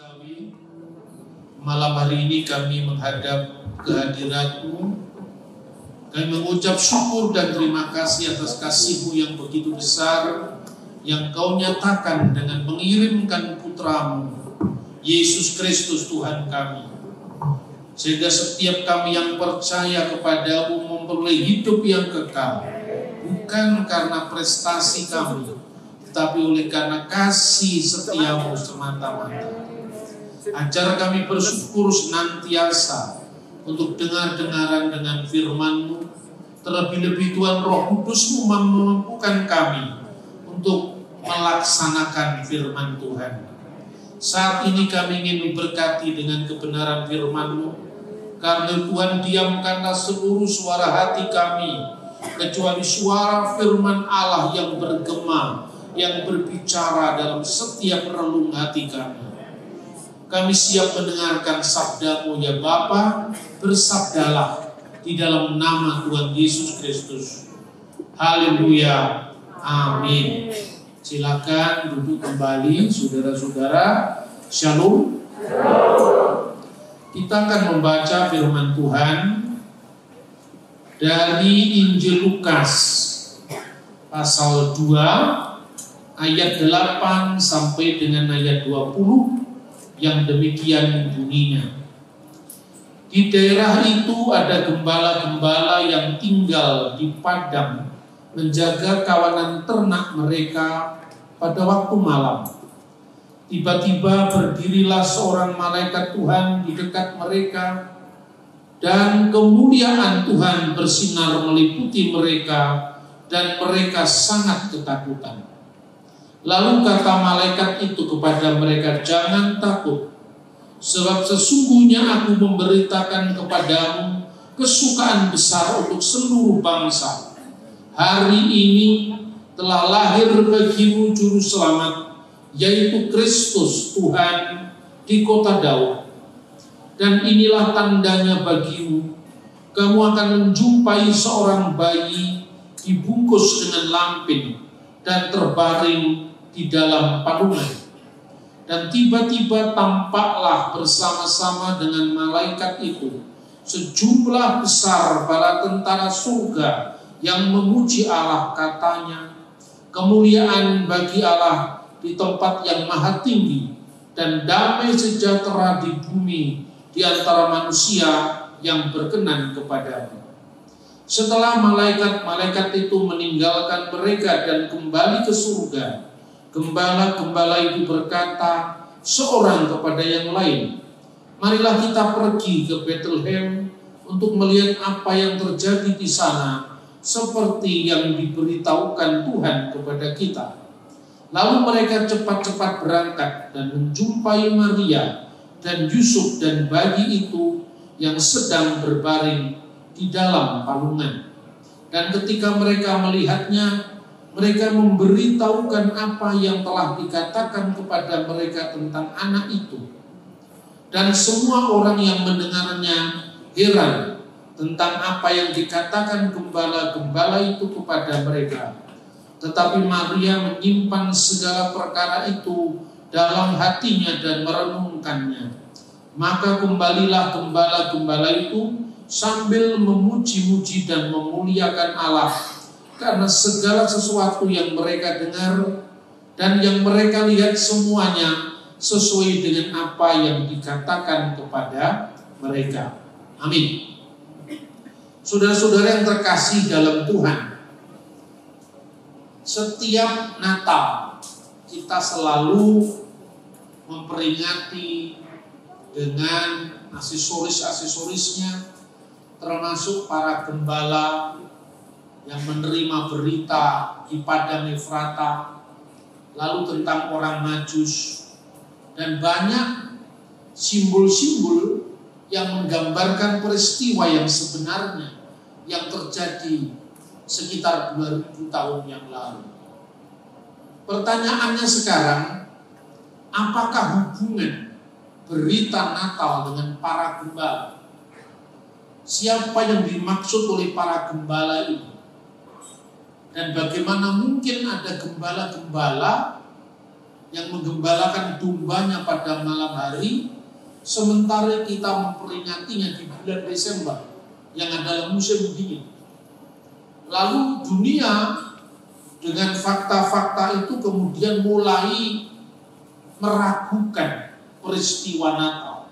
Surgawi, malam hari ini kami menghadap kehadirat-Mu. Kami mengucap syukur dan terima kasih atas kasih-Mu yang begitu besar, yang Kau nyatakan dengan mengirimkan Putra-Mu, Yesus Kristus Tuhan kami. Sehingga setiap kami yang percaya kepada-Mu memperoleh hidup yang kekal, bukan karena prestasi kami, tapi oleh karena kasih setia-Mu semata-mata. Ajar kami bersyukur senantiasa untuk dengar-dengaran dengan firman-Mu. Terlebih-lebih Tuhan Roh Kudus-Mu memampukan kami untuk melaksanakan firman Tuhan. Saat ini kami ingin memberkati dengan kebenaran firman-Mu, karena Tuhan diamkanlah seluruh suara hati kami, kecuali suara firman Allah yang bergema, yang berbicara dalam setiap relung hati kami. Kami siap mendengarkan sabda-Mu ya Bapa, bersabdalah di dalam nama Tuhan Yesus Kristus. Haleluya, amin. Silakan duduk kembali saudara-saudara. Shalom. Kita akan membaca firman Tuhan dari Injil Lukas pasal 2 ayat 8 sampai dengan ayat 20 yang demikian bunyinya. Di daerah itu ada gembala-gembala yang tinggal di padang menjaga kawanan ternak mereka pada waktu malam. Tiba-tiba berdirilah seorang malaikat Tuhan di dekat mereka, dan kemuliaan Tuhan bersinar meliputi mereka, dan mereka sangat ketakutan. Lalu kata malaikat itu kepada mereka, "Jangan takut, sebab sesungguhnya aku memberitakan kepadamu kesukaan besar untuk seluruh bangsa. Hari ini telah lahir bagimu juru selamat, yaitu Kristus Tuhan di kota Daud. Dan inilah tandanya bagimu, kamu akan menjumpai seorang bayi dibungkus dengan lampin dan terbaring di dalam palungan. Dan tiba-tiba tampaklah bersama-sama dengan malaikat itu sejumlah besar bala tentara surga yang memuji Allah, katanya, kemuliaan bagi Allah di tempat yang maha tinggi, dan damai sejahtera di bumi di antara manusia yang berkenan kepadanya." Setelah malaikat-malaikat itu meninggalkan mereka dan kembali ke surga, gembala-gembala itu berkata seorang kepada yang lain, "Marilah kita pergi ke Bethlehem untuk melihat apa yang terjadi di sana, seperti yang diberitahukan Tuhan kepada kita." Lalu mereka cepat-cepat berangkat dan menjumpai Maria dan Yusuf dan bayi itu yang sedang berbaring di dalam palungan. Dan ketika mereka melihatnya, mereka memberitahukan apa yang telah dikatakan kepada mereka tentang anak itu. Dan semua orang yang mendengarnya heran tentang apa yang dikatakan gembala-gembala itu kepada mereka. Tetapi Maria menyimpan segala perkara itu dalam hatinya dan merenungkannya. Maka kembalilah gembala-gembala itu sambil memuji-muji dan memuliakan Allah, karena segala sesuatu yang mereka dengar dan yang mereka lihat semuanya sesuai dengan apa yang dikatakan kepada mereka. Amin. Saudara-saudara yang terkasih dalam Tuhan, setiap Natal kita selalu memperingati dengan aksesoris-aksesorisnya, termasuk para gembala yang menerima berita di padang Efrata, lalu tentang orang Majus, dan banyak simbol-simbol yang menggambarkan peristiwa yang sebenarnya yang terjadi sekitar 2000 tahun yang lalu. Pertanyaannya sekarang, apakah hubungan berita Natal dengan para gembala? Siapa yang dimaksud oleh para gembala ini? Dan bagaimana mungkin ada gembala-gembala yang menggembalakan dombanya pada malam hari, sementara kita memperingatinya di bulan Desember yang adalah musim dingin. Lalu dunia dengan fakta-fakta itu kemudian mulai meragukan peristiwa Natal.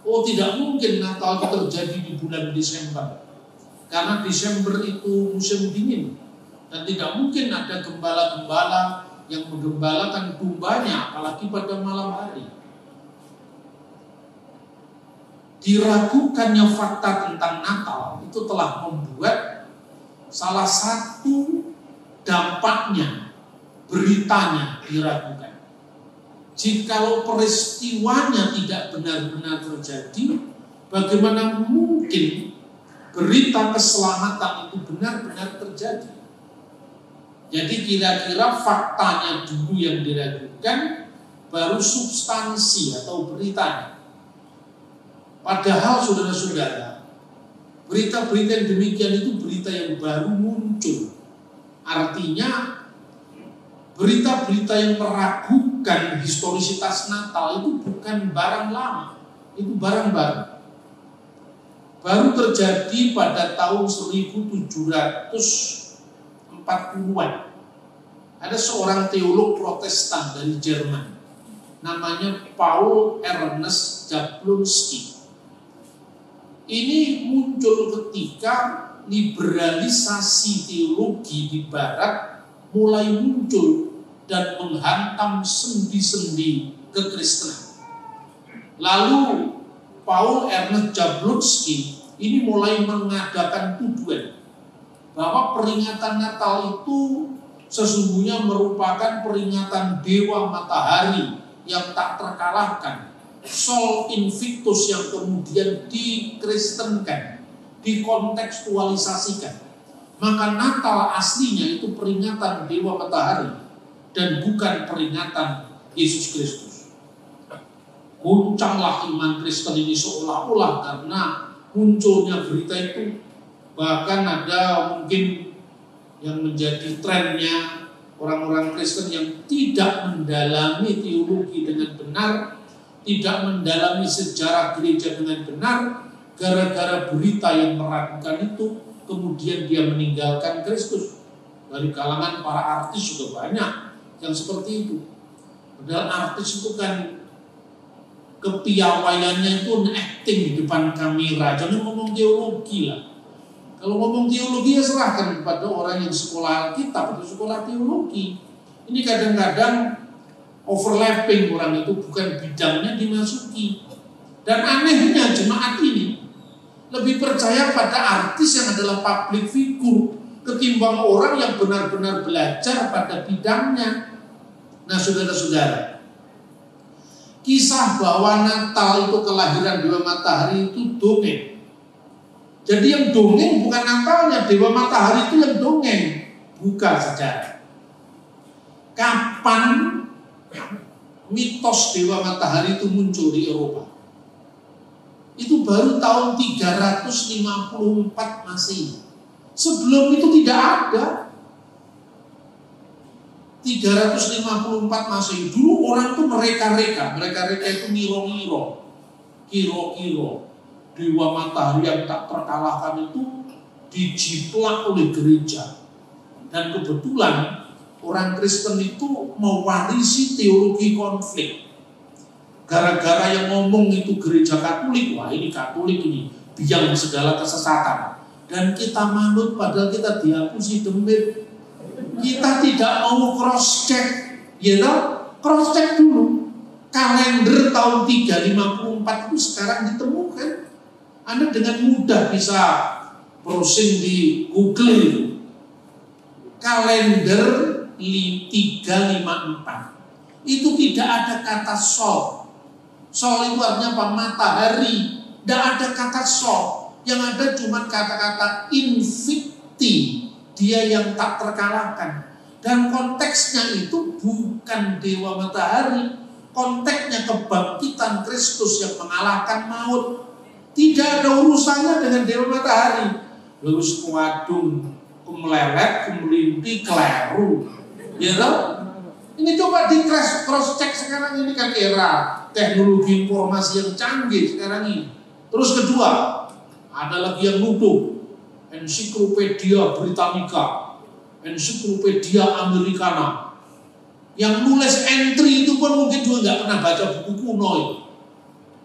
Oh, tidak mungkin Natal itu terjadi di bulan Desember, karena Desember itu musim dingin dan tidak mungkin ada gembala-gembala yang menggembalakan dombanya apalagi pada malam hari. Diragukannya fakta tentang Natal itu telah membuat salah satu dampaknya, beritanya diragukan. Jikalau peristiwanya tidak benar-benar terjadi, bagaimana mungkin berita keselamatan itu benar-benar terjadi? Jadi kira-kira faktanya dulu yang diragukan, baru substansi atau beritanya. Padahal saudara-saudara, berita-berita yang demikian itu berita yang baru muncul. Artinya berita-berita yang meragukan historisitas Natal itu bukan barang lama, itu barang baru. Baru terjadi pada tahun 1740-an. Ada seorang teolog Protestan dari Jerman, namanya Paul Ernst Jablonski. Ini muncul ketika liberalisasi teologi di Barat mulai muncul dan menghantam sendi-sendi kekristenan. Lalu Paul Ernst Jablonski ini mulai mengadakan tuduhan bahwa peringatan Natal itu sesungguhnya merupakan peringatan dewa matahari yang tak terkalahkan, Sol Invictus, yang kemudian dikristenkan, dikontekstualisasikan. Maka Natal aslinya itu peringatan dewa matahari dan bukan peringatan Yesus Kristus. Goncanglah iman Kristen ini seolah-olah karena munculnya berita itu. Bahkan ada mungkin yang menjadi trennya orang-orang Kristen yang tidak mendalami teologi dengan benar, tidak mendalami sejarah gereja dengan benar, gara-gara berita yang meragukan itu, kemudian dia meninggalkan Kristus. Dari kalangan para artis juga banyak yang seperti itu. Padahal artis itu kan kepiawaiannya itu acting di depan kamera, jangan ngomong teologi lah. Kalau ngomong teologi ya serahkan kepada orang yang sekolah kitab atau sekolah teologi. Ini kadang-kadang overlapping, orang itu bukan bidangnya dimasuki. Dan anehnya jemaat ini lebih percaya pada artis yang adalah public figure ketimbang orang yang benar-benar belajar pada bidangnya. Nah, saudara-saudara, kisah bahwa Natal itu kelahiran dewa matahari itu dongeng. Jadi yang dongeng bukan Natalnya, dewa matahari itu yang dongeng. Bukan saja. Kapan mitos dewa matahari itu muncul di Eropa? Itu baru tahun 354 Masehi. Sebelum itu tidak ada. 354 Masehi. Dulu orang itu mereka-reka itu ngiro-ngiro, kiro-kiro. Dewa matahari yang tak terkalahkan itu dijiplak oleh gereja. Dan kebetulan orang Kristen itu mewarisi teologi konflik. Gara-gara yang ngomong itu gereja Katolik, wah ini Katolik ini biang segala kesesatan. Dan kita manut padahal kita dihapusi demit. Kita tidak mau cross check, ya toh? Cross check dulu. Kalender tahun 354 itu sekarang ditemukan. Anda dengan mudah bisa browsing di Google itu. Kalender 354. Itu tidak ada kata sol. Sol itu artinya apa? Matahari. Tidak ada kata sol. Yang ada cuma kata-kata invicti. Dia yang tak terkalahkan. Dan konteksnya itu bukan dewa matahari. Konteksnya kebangkitan Kristus yang mengalahkan maut. Tidak ada urusannya dengan dewa matahari. Lalu sekuadung, kumelelet, kumlinti, keleru. Ya toh? Ini coba di cross check sekarang, ini kan era teknologi informasi yang canggih sekarang ini. Terus kedua, ada lagi yang nuduh Ensiklopedia Britannica, Ensiklopedia Americana. Yang nulis entry itu pun mungkin juga nggak pernah baca buku kuno itu.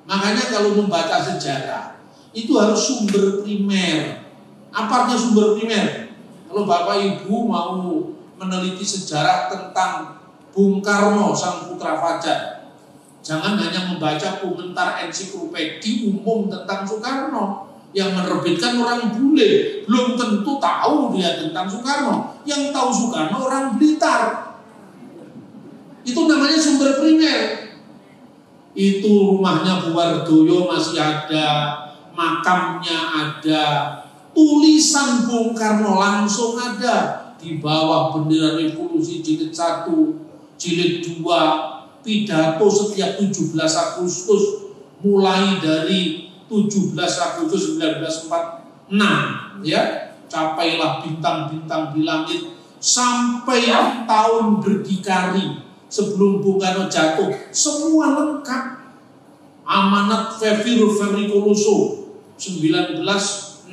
Makanya kalau membaca sejarah itu harus sumber primer. Apa artinya sumber primer? Kalau Bapak Ibu mau meneliti sejarah tentang Bung Karno sang putra fajar, jangan hanya membaca komentar ensiklopedi umum tentang Soekarno yang menerbitkan orang bule, belum tentu tahu dia tentang Soekarno. Yang tahu Soekarno orang Blitar. Itu namanya sumber primer. Itu rumahnya Bu Wardoyo masih ada, makamnya ada, tulisan Bung Karno langsung ada di bawah bendera revolusi jilid 1, jilid 2, pidato setiap 17 Agustus mulai dari 17 Agustus 1946 ya, capailah bintang-bintang di langit sampai tahun berdikari sebelum Bung Karno jatuh, semua lengkap. Amanat Fevir Vericoloso 1964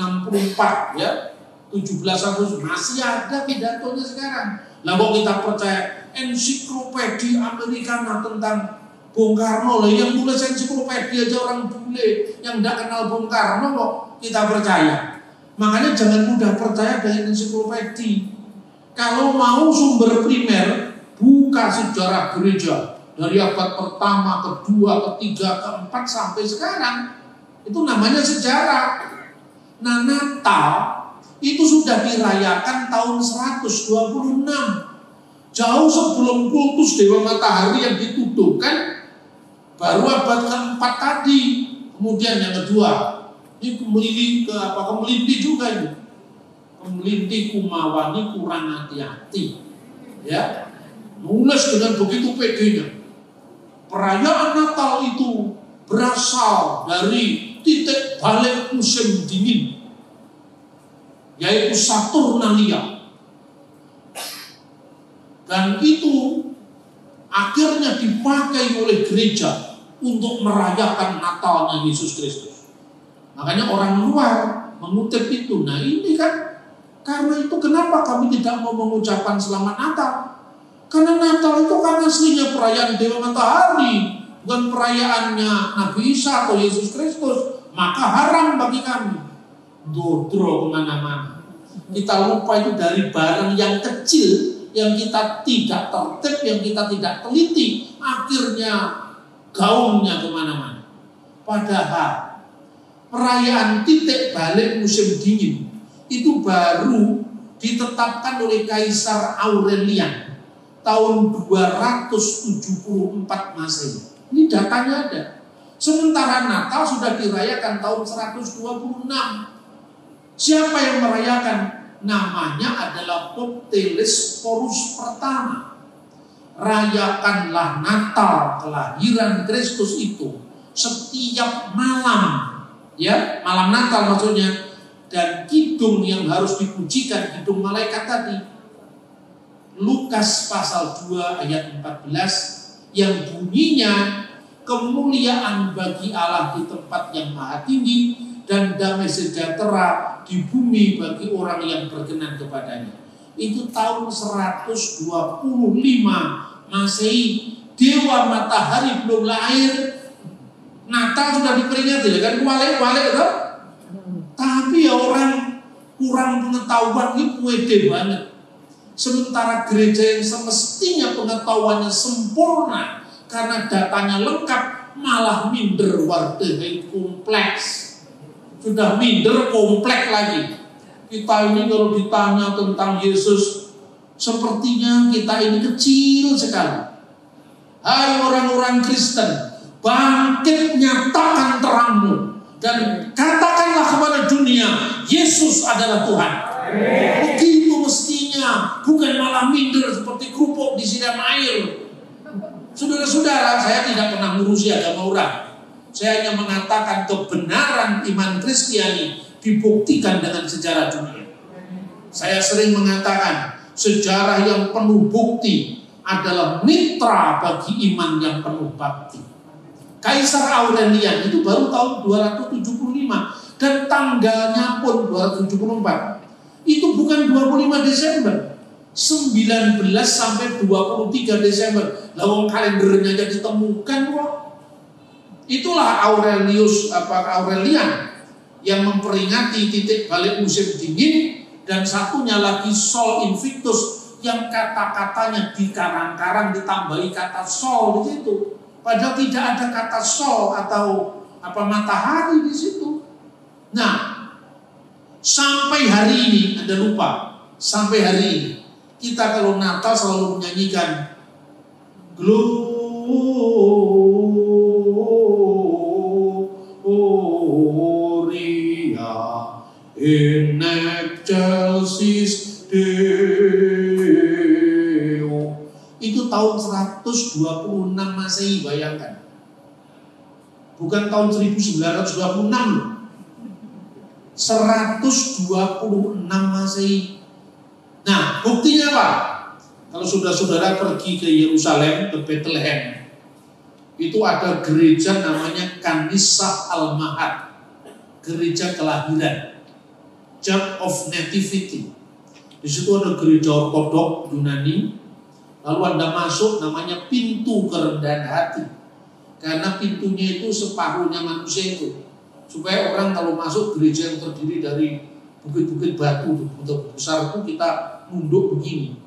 ya, 17 Agustus masih ada pidatonya sekarang. Lah kok kita percaya Ensiklopedia Americana tentang Bung Karno, lah yang tulis ensiklopedia aja orang bule yang tidak kenal Bung Karno kok kita percaya. Makanya jangan mudah percaya dengan ensiklopedia. Kalau mau sumber primer, buka sejarah gereja dari abad pertama, kedua, ketiga, keempat sampai sekarang. Itu namanya sejarah. Nah, Natal itu sudah dirayakan tahun 126. Jauh sebelum kultus Dewa Matahari yang dituduhkan, baru abad keempat tadi. Kemudian yang kedua, ini kemeliti juga ini. Kemeliti Kumawani kurang hati-hati. Ya. Nulis dengan begitu pedenya. Perayaan Natal itu berasal dari titik balik musim dingin, yaitu Saturnalia. Dan itu akhirnya dipakai oleh gereja untuk merayakan Natalnya Yesus Kristus. Makanya orang luar mengutip itu. Nah ini kan, karena itu kenapa kami tidak mau mengucapkan Selamat Natal? Karena Natal itu kan aslinya perayaan Dewa Matahari, bukan perayaannya Nabi Isa atau Yesus Kristus. Maka haram bagi kami. Dodro kemana-mana. Kita lupa itu dari barang yang kecil, yang kita tidak tertib, yang kita tidak teliti, akhirnya gaungnya kemana-mana. Padahal perayaan titik balik musim dingin itu baru ditetapkan oleh Kaisar Aurelian tahun 274 Masehi. Ini datanya ada. Sementara Natal sudah dirayakan tahun 126. Siapa yang merayakan? Namanya adalah Pope Telesphorus pertama. Rayakanlah Natal kelahiran Kristus itu setiap malam, ya, malam Natal maksudnya. Dan kidung yang harus dipujikan, kidung malaikat tadi, Lukas pasal 2 ayat 14, yang bunyinya, kemuliaan bagi Allah di tempat yang maha tinggi dan damai sejahtera di bumi bagi orang yang berkenan kepadanya. Itu tahun 125 Masehi. Dewa Matahari belum lahir, Natal sudah diperingati, kan wale-wale itu. Tapi ya orang kurang pengetahuan ini pede banget. Sementara gereja yang semestinya pengetahuannya sempurna karena datanya lengkap, malah minder warteh kompleks. Sudah minder kompleks lagi. Kita ini kalau ditanya tentang Yesus, sepertinya kita ini kecil sekali. Hai orang-orang Kristen, bangkit, nyatakan terangmu dan katakanlah kepada dunia, Yesus adalah Tuhan. Begitu mestinya, bukan malah minder seperti kerupuk disiram air. Saudara-saudara, saya tidak pernah ngurusi agama orang. Saya hanya mengatakan kebenaran iman Kristiani dibuktikan dengan sejarah dunia. Saya sering mengatakan sejarah yang penuh bukti adalah mitra bagi iman yang penuh bakti. Kaisar Aurelian itu baru tahun 275 dan tanggalnya pun 274. Itu bukan 25 Desember, 19 sampai 23 Desember. Lawang kalendernya aja ditemukan kok. Itulah Aurelian yang memperingati titik balik musim dingin, dan satunya lagi Sol Invictus yang kata-katanya dikarang-karang ditambahi kata sol di situ. Padahal tidak ada kata sol atau matahari di situ. Nah, sampai hari ini, Anda lupa, sampai hari ini kita kalau Natal selalu menyanyikan Gloria in excelsis Deo. Itu tahun 126 Masehi, bayangkan. Bukan tahun 1926 loh. 126 Masehi. Nah, buktinya apa? Kalau saudara-saudara pergi ke Yerusalem, ke Bethlehem, itu ada gereja namanya Kanisah Al-Mahad, gereja kelahiran, Church of Nativity. Di situ ada gereja ortodok Yunani. Lalu Anda masuk, namanya pintu kerendahan hati, karena pintunya itu separuhnya manusia itu, supaya orang kalau masuk gereja yang terdiri dari bukit-bukit batu untuk besar itu kita nunduk begini.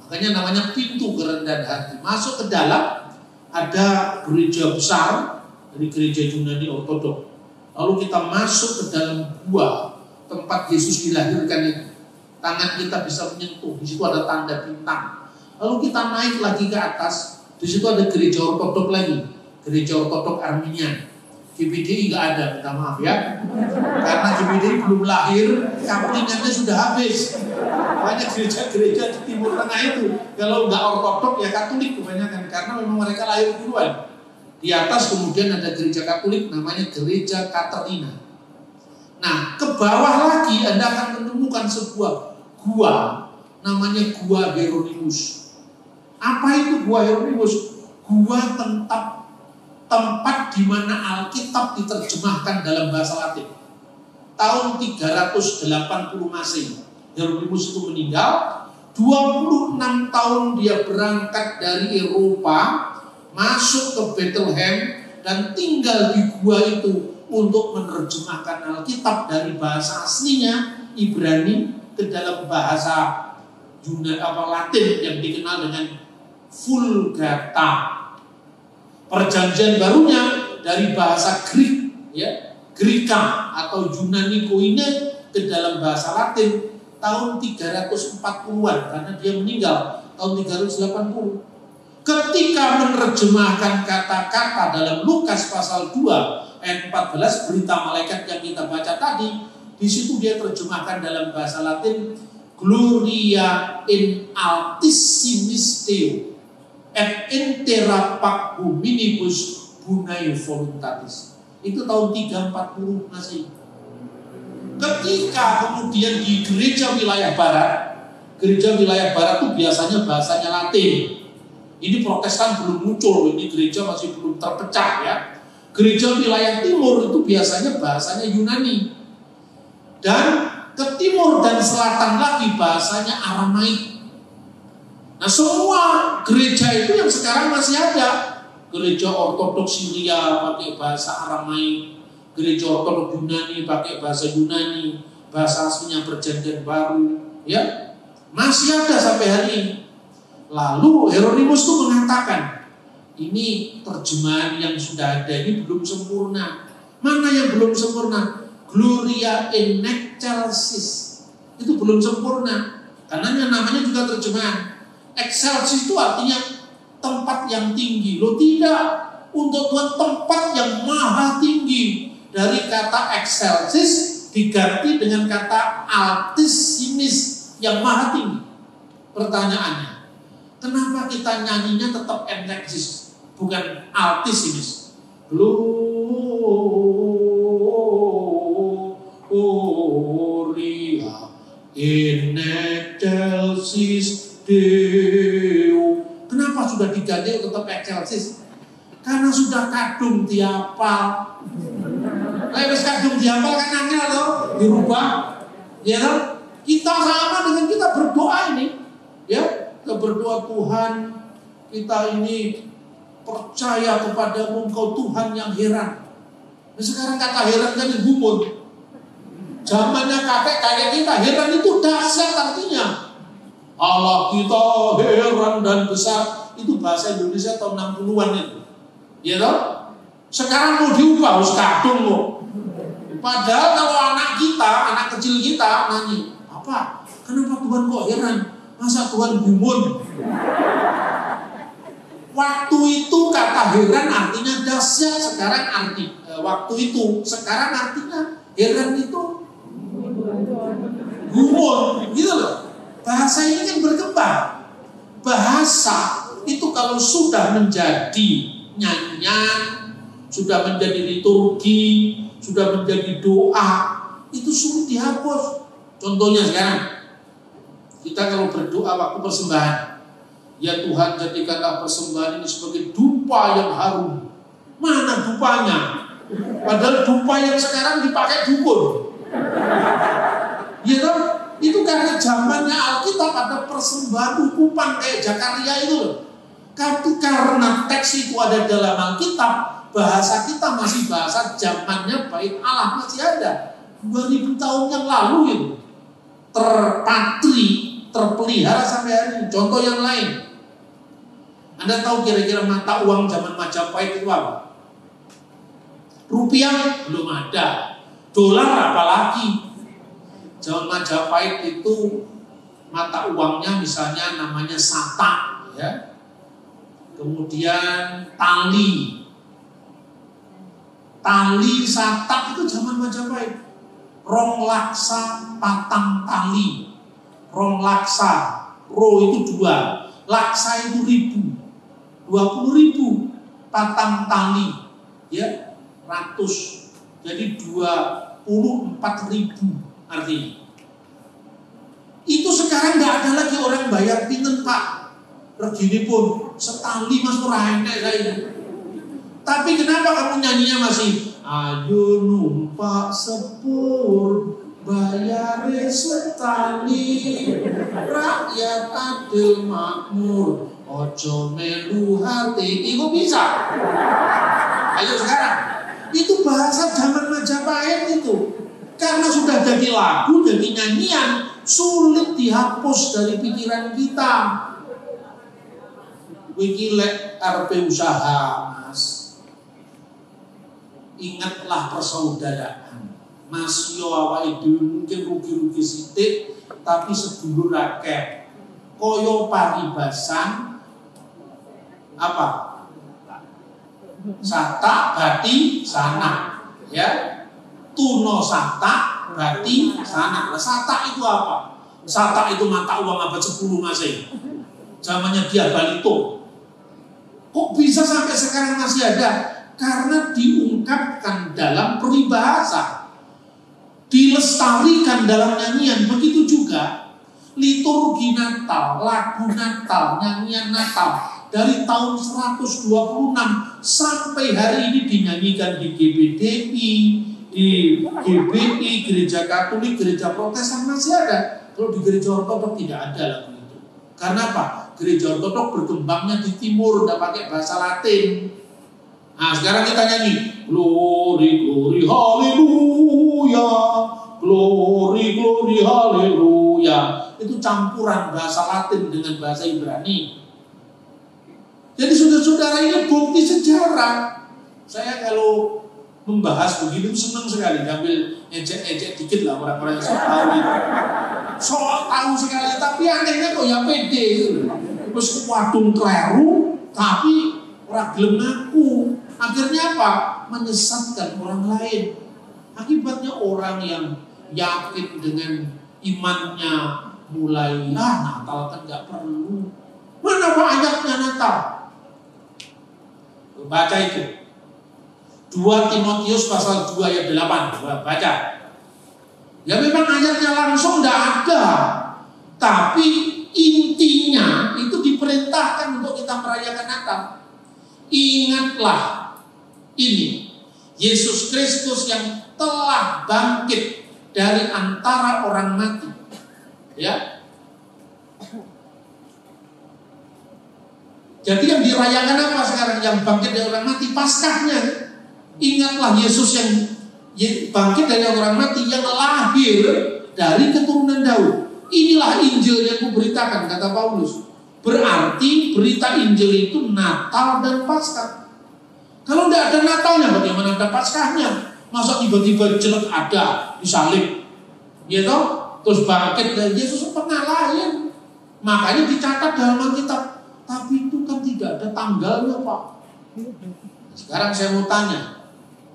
Makanya namanya pintu kerendahan hati. Masuk ke dalam ada gereja besar dari gereja Yunani ortodok. Lalu kita masuk ke dalam gua tempat Yesus dilahirkan itu. Tangan kita bisa menyentuh. Di situ ada tanda bintang. Lalu kita naik lagi ke atas. Di situ ada gereja ortodok lagi, gereja ortodok Arminian. GBDI nggak ada, minta maaf ya, karena GBDI belum lahir, kaplingannya sudah habis. Banyak gereja-gereja di Timur Tengah itu, kalau nggak ortodok ya Katolik kebanyakan, karena memang mereka lahir duluan. Di atas kemudian ada gereja Katolik, namanya gereja Katerina. Nah, ke bawah lagi Anda akan menemukan sebuah gua, namanya Gua Hieronymus. Apa itu Gua Hieronymus? Gua tempat di mana Alkitab diterjemahkan dalam bahasa Latin. Tahun 380 Masehi, Hieronymus itu meninggal. 26 tahun dia berangkat dari Eropa, masuk ke Bethlehem, dan tinggal di gua itu untuk menerjemahkan Alkitab dari bahasa aslinya Ibrani ke dalam bahasa Latin yang dikenal dengan Vulgata. Perjanjian barunya dari bahasa Greek, ya, Greka atau Yunani Koine ke dalam bahasa Latin tahun 340-an, karena dia meninggal tahun 380. Ketika menerjemahkan kata-kata dalam Lukas pasal 2 ayat 14, berita malaikat yang kita baca tadi, di situ dia terjemahkan dalam bahasa Latin Gloria in altissimis Deo et intera pac hominibus bunae voluntatis. Itu tahun 340 Masehi. Ketika kemudian di gereja wilayah barat itu biasanya bahasanya Latin. Ini Protestan belum muncul, ini gereja masih belum terpecah ya. Gereja wilayah timur itu biasanya bahasanya Yunani. Dan ke timur dan selatan lagi bahasanya Aramaik. Nah, semua gereja itu yang sekarang masih ada. Gereja ortodok Syria pakai bahasa Aramaik, gereja ortodok Yunani pakai bahasa Yunani, bahasa aslinya Perjanjian Baru, ya. Masih ada sampai hari ini. Lalu Hieronymus itu mengatakan, ini terjemahan yang sudah ada ini belum sempurna. Mana yang belum sempurna? Gloria in excelsis. Itu belum sempurna. Karena namanya juga terjemahan. Excelsis itu artinya tempat yang tinggi. Loh tidak, untuk Tuhan tempat yang maha tinggi. Dari kata excelsis diganti dengan kata altissimis, yang maha tinggi. Pertanyaannya, kenapa kita nyanyinya tetap excelsis, bukan altissimis? Gloria in excelsis Deo ganti tetap Excelsis. Karena sudah kadung diapal. Lewes kadung diapal kan angel loh, dirubah. Ya kan? Kita sama dengan kita berdoa ini. Ya, kita berdoa, Tuhan, kita ini percaya kepadamu, Engkau Tuhan yang heran. Nah, sekarang kata heran kan gumun. Zamannya kakek kita heran itu dahsyat artinya. Allah kita heran dan besar. Itu bahasa Indonesia tahun 60-an itu. Ya toh? Sekarang mau diubah harus kadung loh. Padahal kalau anak kita, anak kecil kita nanya, apa? Kenapa Tuhan kok heran? Masa Tuhan gumun? Waktu itu kata heran artinya dahsyat. Sekarang waktu itu, sekarang artinya heran itu gumun, gitu loh. Bahasa ini kan berkembang. Bahasa itu kalau sudah menjadi nyanyian, sudah menjadi liturgi, sudah menjadi doa, itu sulit dihapus. Contohnya sekarang, kita kalau berdoa waktu persembahan, ya Tuhan jadikanlah persembahan ini sebagai dupa yang harum. Mana dupanya? Padahal dupa yang sekarang dipakai dukun. Ya kan? Itu karena zamannya Alkitab ada persembahan ukupan kayak Zakaria itu loh. Karena teks itu ada dalam Alkitab, bahasa kita masih bahasa zamannya Bait Allah masih ada. 2000 tahun yang lalu itu. Terpatri, terpelihara sampai hari ini. Contoh yang lain. Anda tahu kira-kira mata uang zaman Majapahit itu apa? Rupiah belum ada. Dolar apalagi. Zaman Majapahit itu mata uangnya misalnya namanya sata, ya. Kemudian tali sata itu zaman Majapahit. Rong laksa patang tali. Rong laksa, ro itu 2, laksa itu 1000, 20.000 patang tali, ya, ratus. Jadi 24.000 artinya. Itu sekarang nggak ada lagi orang bayar pinten Pak. Regini pun setali mas ora enek saya. Tapi kenapa kamu nyanyinya masih ayo numpak sepur bayare setali rakyat adil makmur ojo melu hati. Itu bisa. Ayo sekarang. Itu bahasa zaman Majapahit itu. Karena sudah jadi lagu, jadi nyanyian, sulit dihapus dari pikiran kita. Wikilek RP usaha, Mas. Ingatlah persaudaraan. Mas yo awake dhewe mungkin rugi-rugi sithik, tapi sedulur akeh. Kaya paribasan apa? Sata bati sana, ya. Tuno sata bati sana. Nah, sata itu apa? Sata itu mata uang abad 10 Masehi. Zamannya dia Balito. Kok bisa sampai sekarang masih ada? Karena diungkapkan dalam peribahasa, dilestarikan dalam nyanyian. Begitu juga liturgi Natal, lagu Natal, nyanyian Natal dari tahun 126 sampai hari ini dinyanyikan di GBDI, di GBI, Gereja Katolik, Gereja Protestan masih ada. Kalau di Gereja Ortodoks tidak ada lagu itu. Karena apa? Gereja Ortodoks berkembangnya di timur, udah pakai bahasa Latin. Nah sekarang kita nyanyi glory, glory, haleluya, glory, glory, haleluya. Itu campuran bahasa Latin dengan bahasa Ibrani. Jadi saudara-saudara ini bukti sejarah. Saya kalau membahas begitu senang sekali, ngambil ejek-ejek dikit lah orang-orang yang sok tahu itu. Sok tahu sekali, tapi anehnya kok ya pede. Terus wadung kleru, tapi ora gelem ngaku. Akhirnya apa? Menyesatkan orang lain. Akibatnya orang yang yakin dengan imannya mulai, Natal kan nggak perlu. Mana Pak ayatnya Natal? Baca itu. 2 Timotius pasal 2 ayat 8. Baca. Ya memang ayatnya langsung tidak ada. Tapi intinya itu diperintahkan untuk kita merayakan Natal. Ingatlah ini, Yesus Kristus yang telah bangkit dari antara orang mati. Ya. Jadi yang dirayakan apa sekarang? Yang bangkit dari orang mati, Paskahnya. Ingatlah Yesus yang bangkit dari orang mati, yang lahir dari keturunan Daud. Inilah Injil yang kuberitakan, kata Paulus. Berarti berita Injil itu Natal dan Paskah. Kalau tidak ada Natalnya, bagaimana ada Paskahnya? Masa tiba-tiba jelek ada disalib, gitu? Terus bangkit dari Yesus pernah lahir. Makanya dicatat dalam Alkitab. Tapi itu kan tidak ada tanggalnya, Pak. Sekarang saya mau tanya,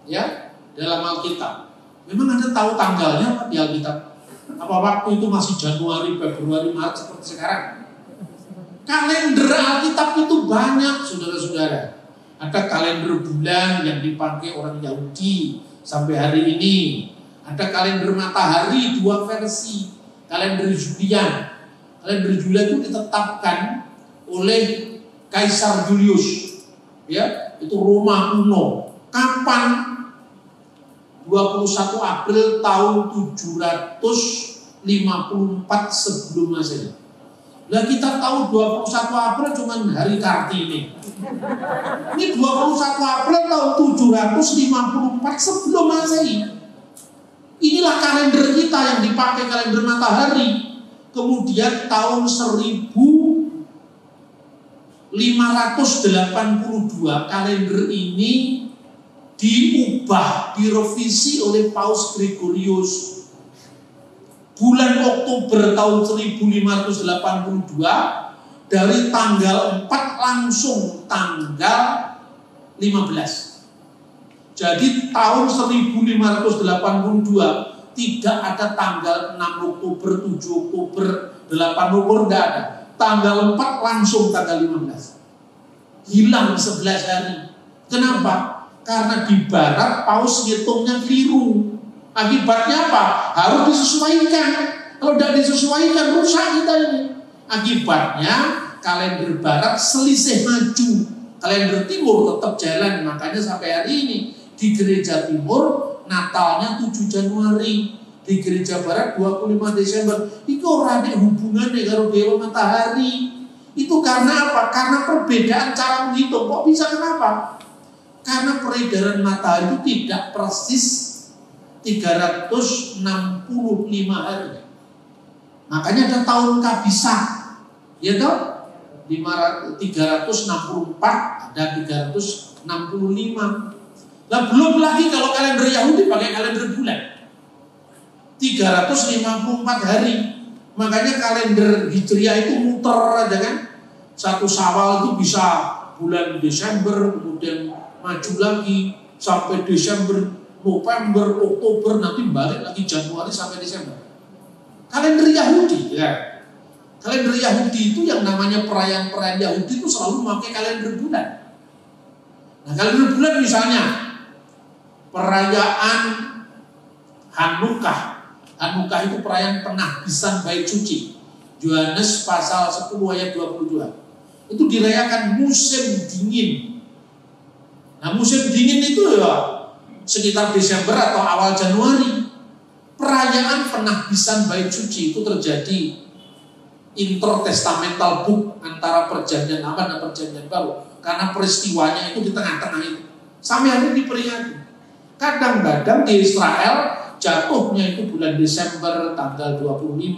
ya, dalam Alkitab, memang Anda tahu tanggalnya Pak di Alkitab? Apa waktu itu masih Januari, Februari, Maret seperti sekarang? Kalender Alkitab itu banyak, saudara-saudara. Ada kalender bulan yang dipakai orang Yahudi sampai hari ini. Ada kalender matahari, 2 versi. Kalender Julian. Kalender Julian itu ditetapkan oleh Kaisar Julius. Ya, itu Roma kuno. Kapan? 21 April tahun 754 sebelum Masehi. Lah kita tahu 21 April cuma hari Kartini. Ini 21 April tahun 754 sebelum Masehi. Inilah kalender kita yang dipakai, kalender matahari. Kemudian tahun 1582 kalender ini diubah, direvisi oleh Paus Gregorius. Bulan Oktober tahun 1582 dari tanggal 4 langsung tanggal 15. Jadi tahun 1582 tidak ada tanggal 6 Oktober, 7 Oktober, 8 Oktober, tidak ada. Tanggal 4 langsung tanggal 15. Hilang 11 hari. Kenapa? Karena di barat Paus ngitungnya keliru. Akibatnya apa? Harus disesuaikan. Kalau tidak disesuaikan, rusak kita ini. Akibatnya kalender barat selisih maju. Kalender timur tetap jalan. Makanya sampai hari ini di gereja timur Natalnya 7 Januari. Di gereja barat 25 Desember. Itu orang ada hubungannya kalau dewa matahari. Itu karena apa? Karena perbedaan cara menghitung. Kok bisa kenapa? Karena peredaran matahari itu tidak persis 365 hari. Makanya ada tahun Kabisah, ya toh? 364 ada 365. Lah belum lagi kalau kalender Yahudi pakai kalender bulan. 354 hari. Makanya kalender Hijriah itu muter aja kan. Satu Syawal itu bisa bulan Desember, kemudian maju lagi sampai Desember, November, Oktober, nanti balik lagi Januari sampai Desember. Kalender Yahudi, ya. Kalender Yahudi itu yang namanya perayaan-perayaan Yahudi itu selalu memakai kalender bulan. Nah, kalender bulan misalnya perayaan Hanukkah. Hanukkah itu perayaan penahbisan bait suci. Yohanes pasal 10 ayat 22. Itu dirayakan musim dingin. Nah, musim dingin itu ya sekitar Desember atau awal Januari. Perayaan penahbisan bait suci itu terjadi intertestamental book antara perjanjian lama dan perjanjian baru. Karena peristiwanya itu di tengah-tengah itu. Sampai hari diperingati. Kadang-kadang di Israel jatuhnya itu bulan Desember tanggal 25,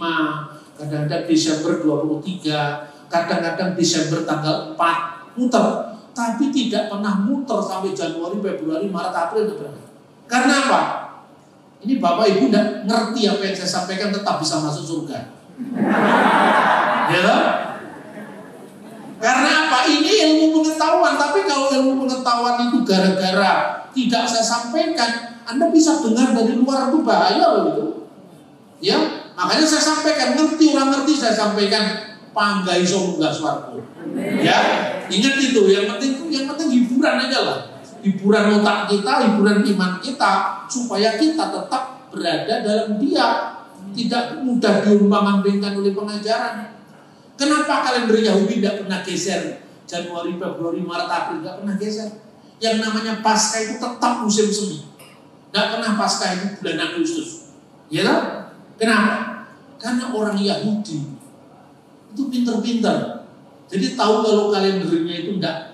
kadang-kadang Desember 23, kadang-kadang Desember tanggal 4, muter. Tapi tidak pernah muter sampai Januari, Februari, Maret, April. Karena apa? Ini Bapak Ibu tidak ngerti apa yang saya sampaikan, tetap bisa masuk surga. Ya? Karena apa? Ini ilmu pengetahuan. Tapi kalau ilmu pengetahuan itu gara-gara tidak saya sampaikan, Anda bisa dengar dari luar, itu bahaya loh itu. Ya, makanya saya sampaikan, ngerti orang ngerti saya sampaikan, panggai munggah swarga. Ya, ingat itu. Yang penting hiburan aja lah. Hiburan otak kita, hiburan iman kita, supaya kita tetap berada dalam Dia, tidak mudah diumpang-ambingkan oleh pengajaran. Kenapa kalender Yahudi tidak pernah geser? Januari, Februari, Maret, April tidak pernah geser. Yang namanya Paskah itu tetap musim semi. Tidak pernah Paskah itu bulan Agustus. Ya kan? Kenapa? Karena orang Yahudi itu pinter-pinter. Jadi tahu kalau kalendernya itu tidak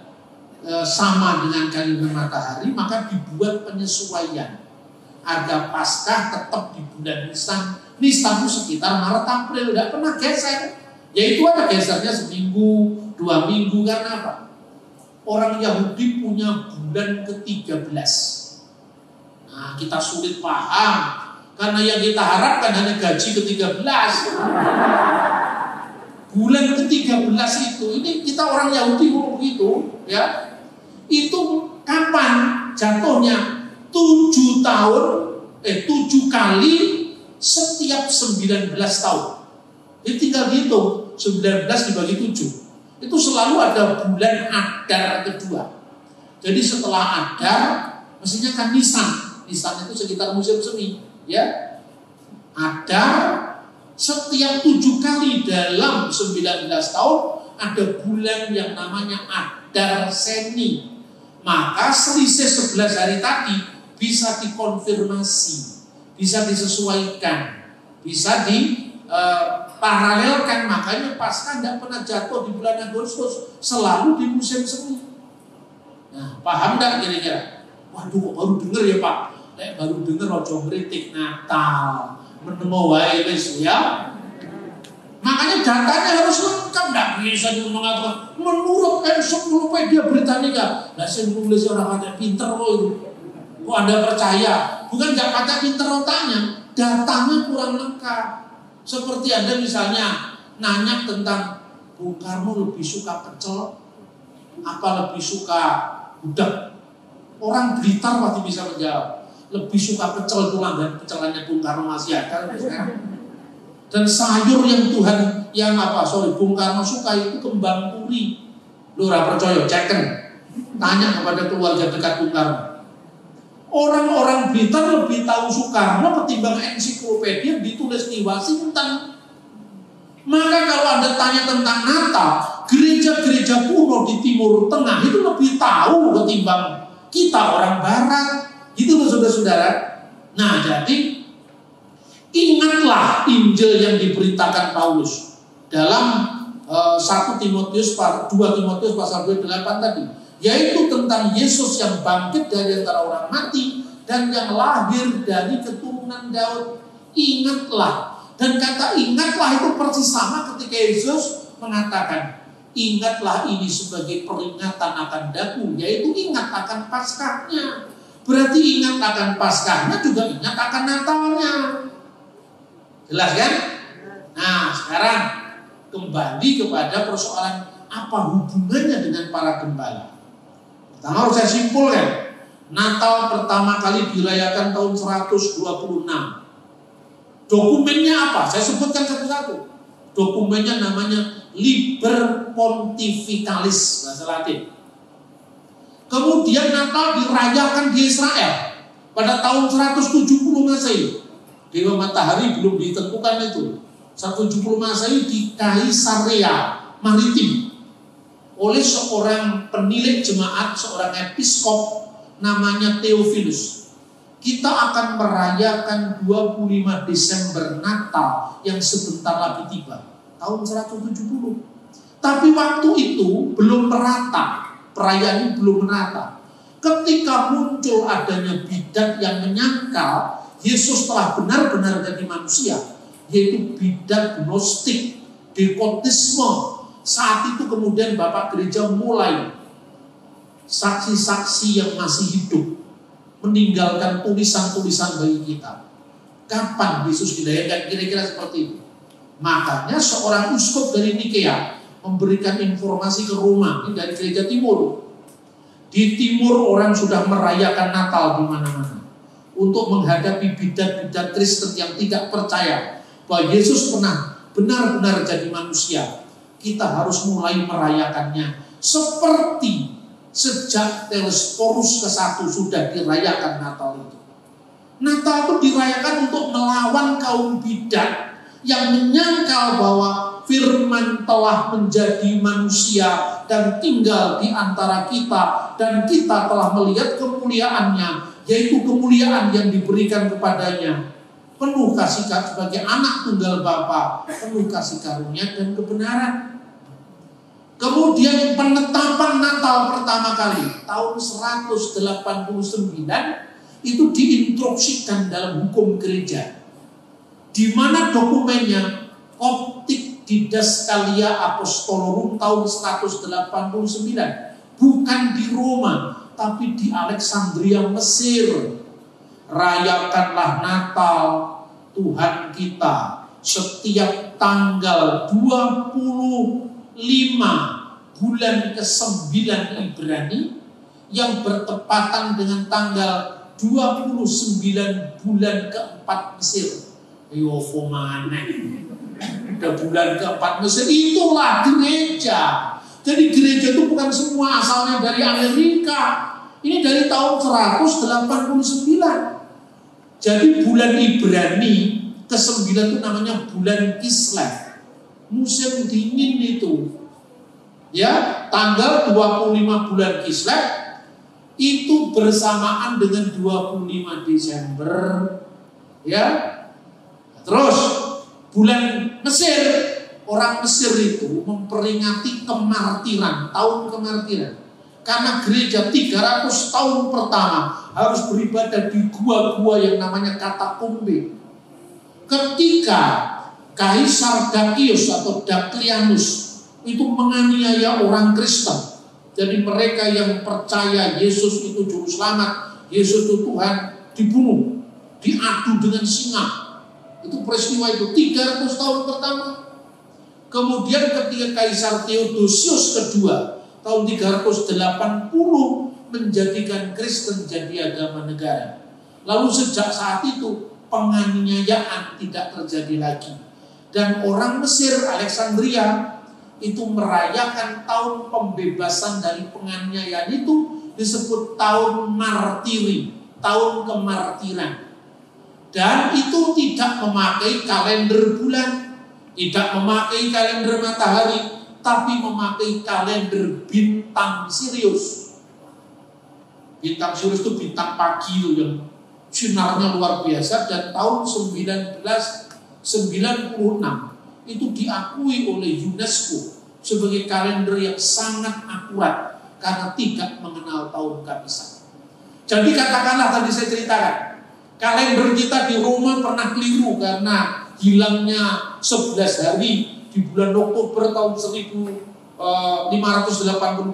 sama dengan kalender matahari, maka dibuat penyesuaian. Ada Paskah tetap di bulan Nisan. Nisan itu sekitar Maret April, tidak pernah geser. Yaitu ada gesernya seminggu, 2 minggu, karena apa? Orang Yahudi punya bulan ke-13. Nah, kita sulit paham karena yang kita harapkan hanya gaji ke-13. Bulan ke-13 itu, ini kita orang Yahudi ngomong begitu, ya. Itu kapan jatuhnya? 7 tahun, 7 kali setiap 19 tahun. Jadi tinggal dihitung, 19 dibagi 7. Itu selalu ada bulan Adar kedua. Jadi setelah Adar, mestinya kan Nisan. Nisan itu sekitar musim semi, ya. Adar setiap 7 kali dalam 19 tahun ada bulan yang namanya Adar Seni. Maka selisih 11 hari tadi bisa dikonfirmasi, bisa disesuaikan, bisa paralelkan. Makanya Paskah tidak pernah jatuh di bulan Agustus, selalu di musim semi. Nah, paham tidak kira-kira? Waduh, kok baru dengar ya Pak? Baru dengar ojo ngritik Natal, menemu wae wis ya. Makanya datanya harus lengkap, tidak bisa mengatakan menurut ensiklopedia Britannica. Lah sing nulis orang kata pinter kok. Kok Anda percaya? Bukan nggak kata pinter otaknya, datanya kurang lengkap. Seperti Anda misalnya nanya tentang Bung Karno lebih suka pecel apa lebih suka gudeg. Orang Blitar pasti bisa menjawab. Lebih suka pecel, itu langganan pecelannya Bung Karno masih ada sekarang. Dan sayur yang Bung Karno suka itu kembang turi. Lu ora percaya, ceken. Tanya kepada keluarga dekat Bung Karno. Orang-orang Blitar lebih tahu Soekarno ketimbang ensiklopedia ditulis di Washington. Maka kalau Anda tanya tentang Natal, gereja-gereja kuno di Timur Tengah itu lebih tahu ketimbang kita orang Barat. Gitu loh saudara-saudara. Nah, jadi ingatlah Injil yang diberitakan Paulus dalam 2 Timotius pasal 28 tadi, yaitu tentang Yesus yang bangkit dari antara orang mati dan yang lahir dari keturunan Daud. Ingatlah. Dan kata ingatlah itu persis sama ketika Yesus mengatakan, ingatlah ini sebagai peringatan akan daku, yaitu ingat akan Paskahnya. Berarti ingat akan Paskahnya juga ingat akan Natalnya. Jelas kan? Nah, sekarang kembali kepada persoalan apa hubungannya dengan para gembala. Pertama harus saya simpulkan. Natal pertama kali dirayakan tahun 126. Dokumennya apa? Saya sebutkan satu-satu. Dokumennya namanya Liber Pontificalis, bahasa Latin. Kemudian Natal dirayakan di Israel pada tahun 170 Masehi. Dewa Matahari belum ditentukan itu. 170 Masehi di Kaisarea Maritim oleh seorang penilik jemaat, seorang episkop namanya Theophilus. Kita akan merayakan 25 Desember Natal yang sebentar lagi tiba, tahun 170. Tapi waktu itu belum merata. Perayaan ini belum merata. Ketika muncul adanya bidat yang menyangkal Yesus telah benar-benar jadi manusia, yaitu bidat gnostik, dekotisme. Saat itu kemudian Bapak Gereja mulai saksi-saksi yang masih hidup meninggalkan tulisan-tulisan bagi kita. Kapan Yesus dilahirkan? Kira-kira seperti itu. Makanya seorang uskup dari Nikea memberikan informasi ke Roma, ini dari gereja timur. Di timur orang sudah merayakan Natal di mana-mana untuk menghadapi bidat-bidat Kristen yang tidak percaya bahwa Yesus pernah benar-benar jadi manusia. Kita harus mulai merayakannya seperti sejak Telesphorus ke-1 sudah dirayakan Natal itu. Natal itu dirayakan untuk melawan kaum bidat yang menyangkal bahwa Firman telah menjadi manusia dan tinggal di antara kita, dan kita telah melihat kemuliaannya, yaitu kemuliaan yang diberikan kepadanya, penuh kasih sebagai anak tunggal Bapa, penuh kasih karunia dan kebenaran. Kemudian penetapan Natal pertama kali tahun 189 itu diinstruksikan dalam hukum gereja, di mana dokumennya Koptik Didaskalia Apostolorum tahun 189, bukan di Roma tapi di Alexandria, Mesir. Rayakanlah Natal Tuhan kita setiap tanggal 25 bulan ke-9 Ibrani, yang bertepatan dengan tanggal 29 bulan ke-4 Mesir. Yo maneh. Udah bulan ke-4 Mesir, itulah gereja. Jadi gereja itu bukan semua asalnya dari Amerika. Ini dari tahun 189. Jadi bulan Ibrani ke-9 itu namanya bulan Kislev. Musim dingin itu. Ya, tanggal 25 bulan Kislev itu bersamaan dengan 25 Desember. Ya. Terus bulan Mesir, orang Mesir itu memperingati kemartiran, tahun kemartiran. Karena gereja 300 tahun pertama harus beribadah di gua-gua yang namanya katakombe. Ketika Kaisar Dakius atau Daklianus itu menganiaya orang Kristen, jadi mereka yang percaya Yesus itu juru selamat, Yesus itu Tuhan, dibunuh, diadu dengan singa. Itu peristiwa itu 300 tahun pertama. Kemudian ketika Kaisar Theodosius kedua tahun 380 menjadikan Kristen jadi agama negara. Lalu sejak saat itu penganiayaan tidak terjadi lagi. Dan orang Mesir, Alexandria, itu merayakan tahun pembebasan dari penganiayaan itu disebut tahun martiri, tahun kemartiran. Dan itu tidak memakai kalender bulan, tidak memakai kalender matahari, tapi memakai kalender bintang Sirius. Bintang Sirius itu bintang pagi itu yang sinarnya luar biasa, dan tahun 1996 itu diakui oleh UNESCO sebagai kalender yang sangat akurat karena tidak mengenal tahun kabisat. Jadi katakanlah tadi saya ceritakan, kalender kita di Roma pernah keliru karena hilangnya 11 hari di bulan Oktober tahun 1582.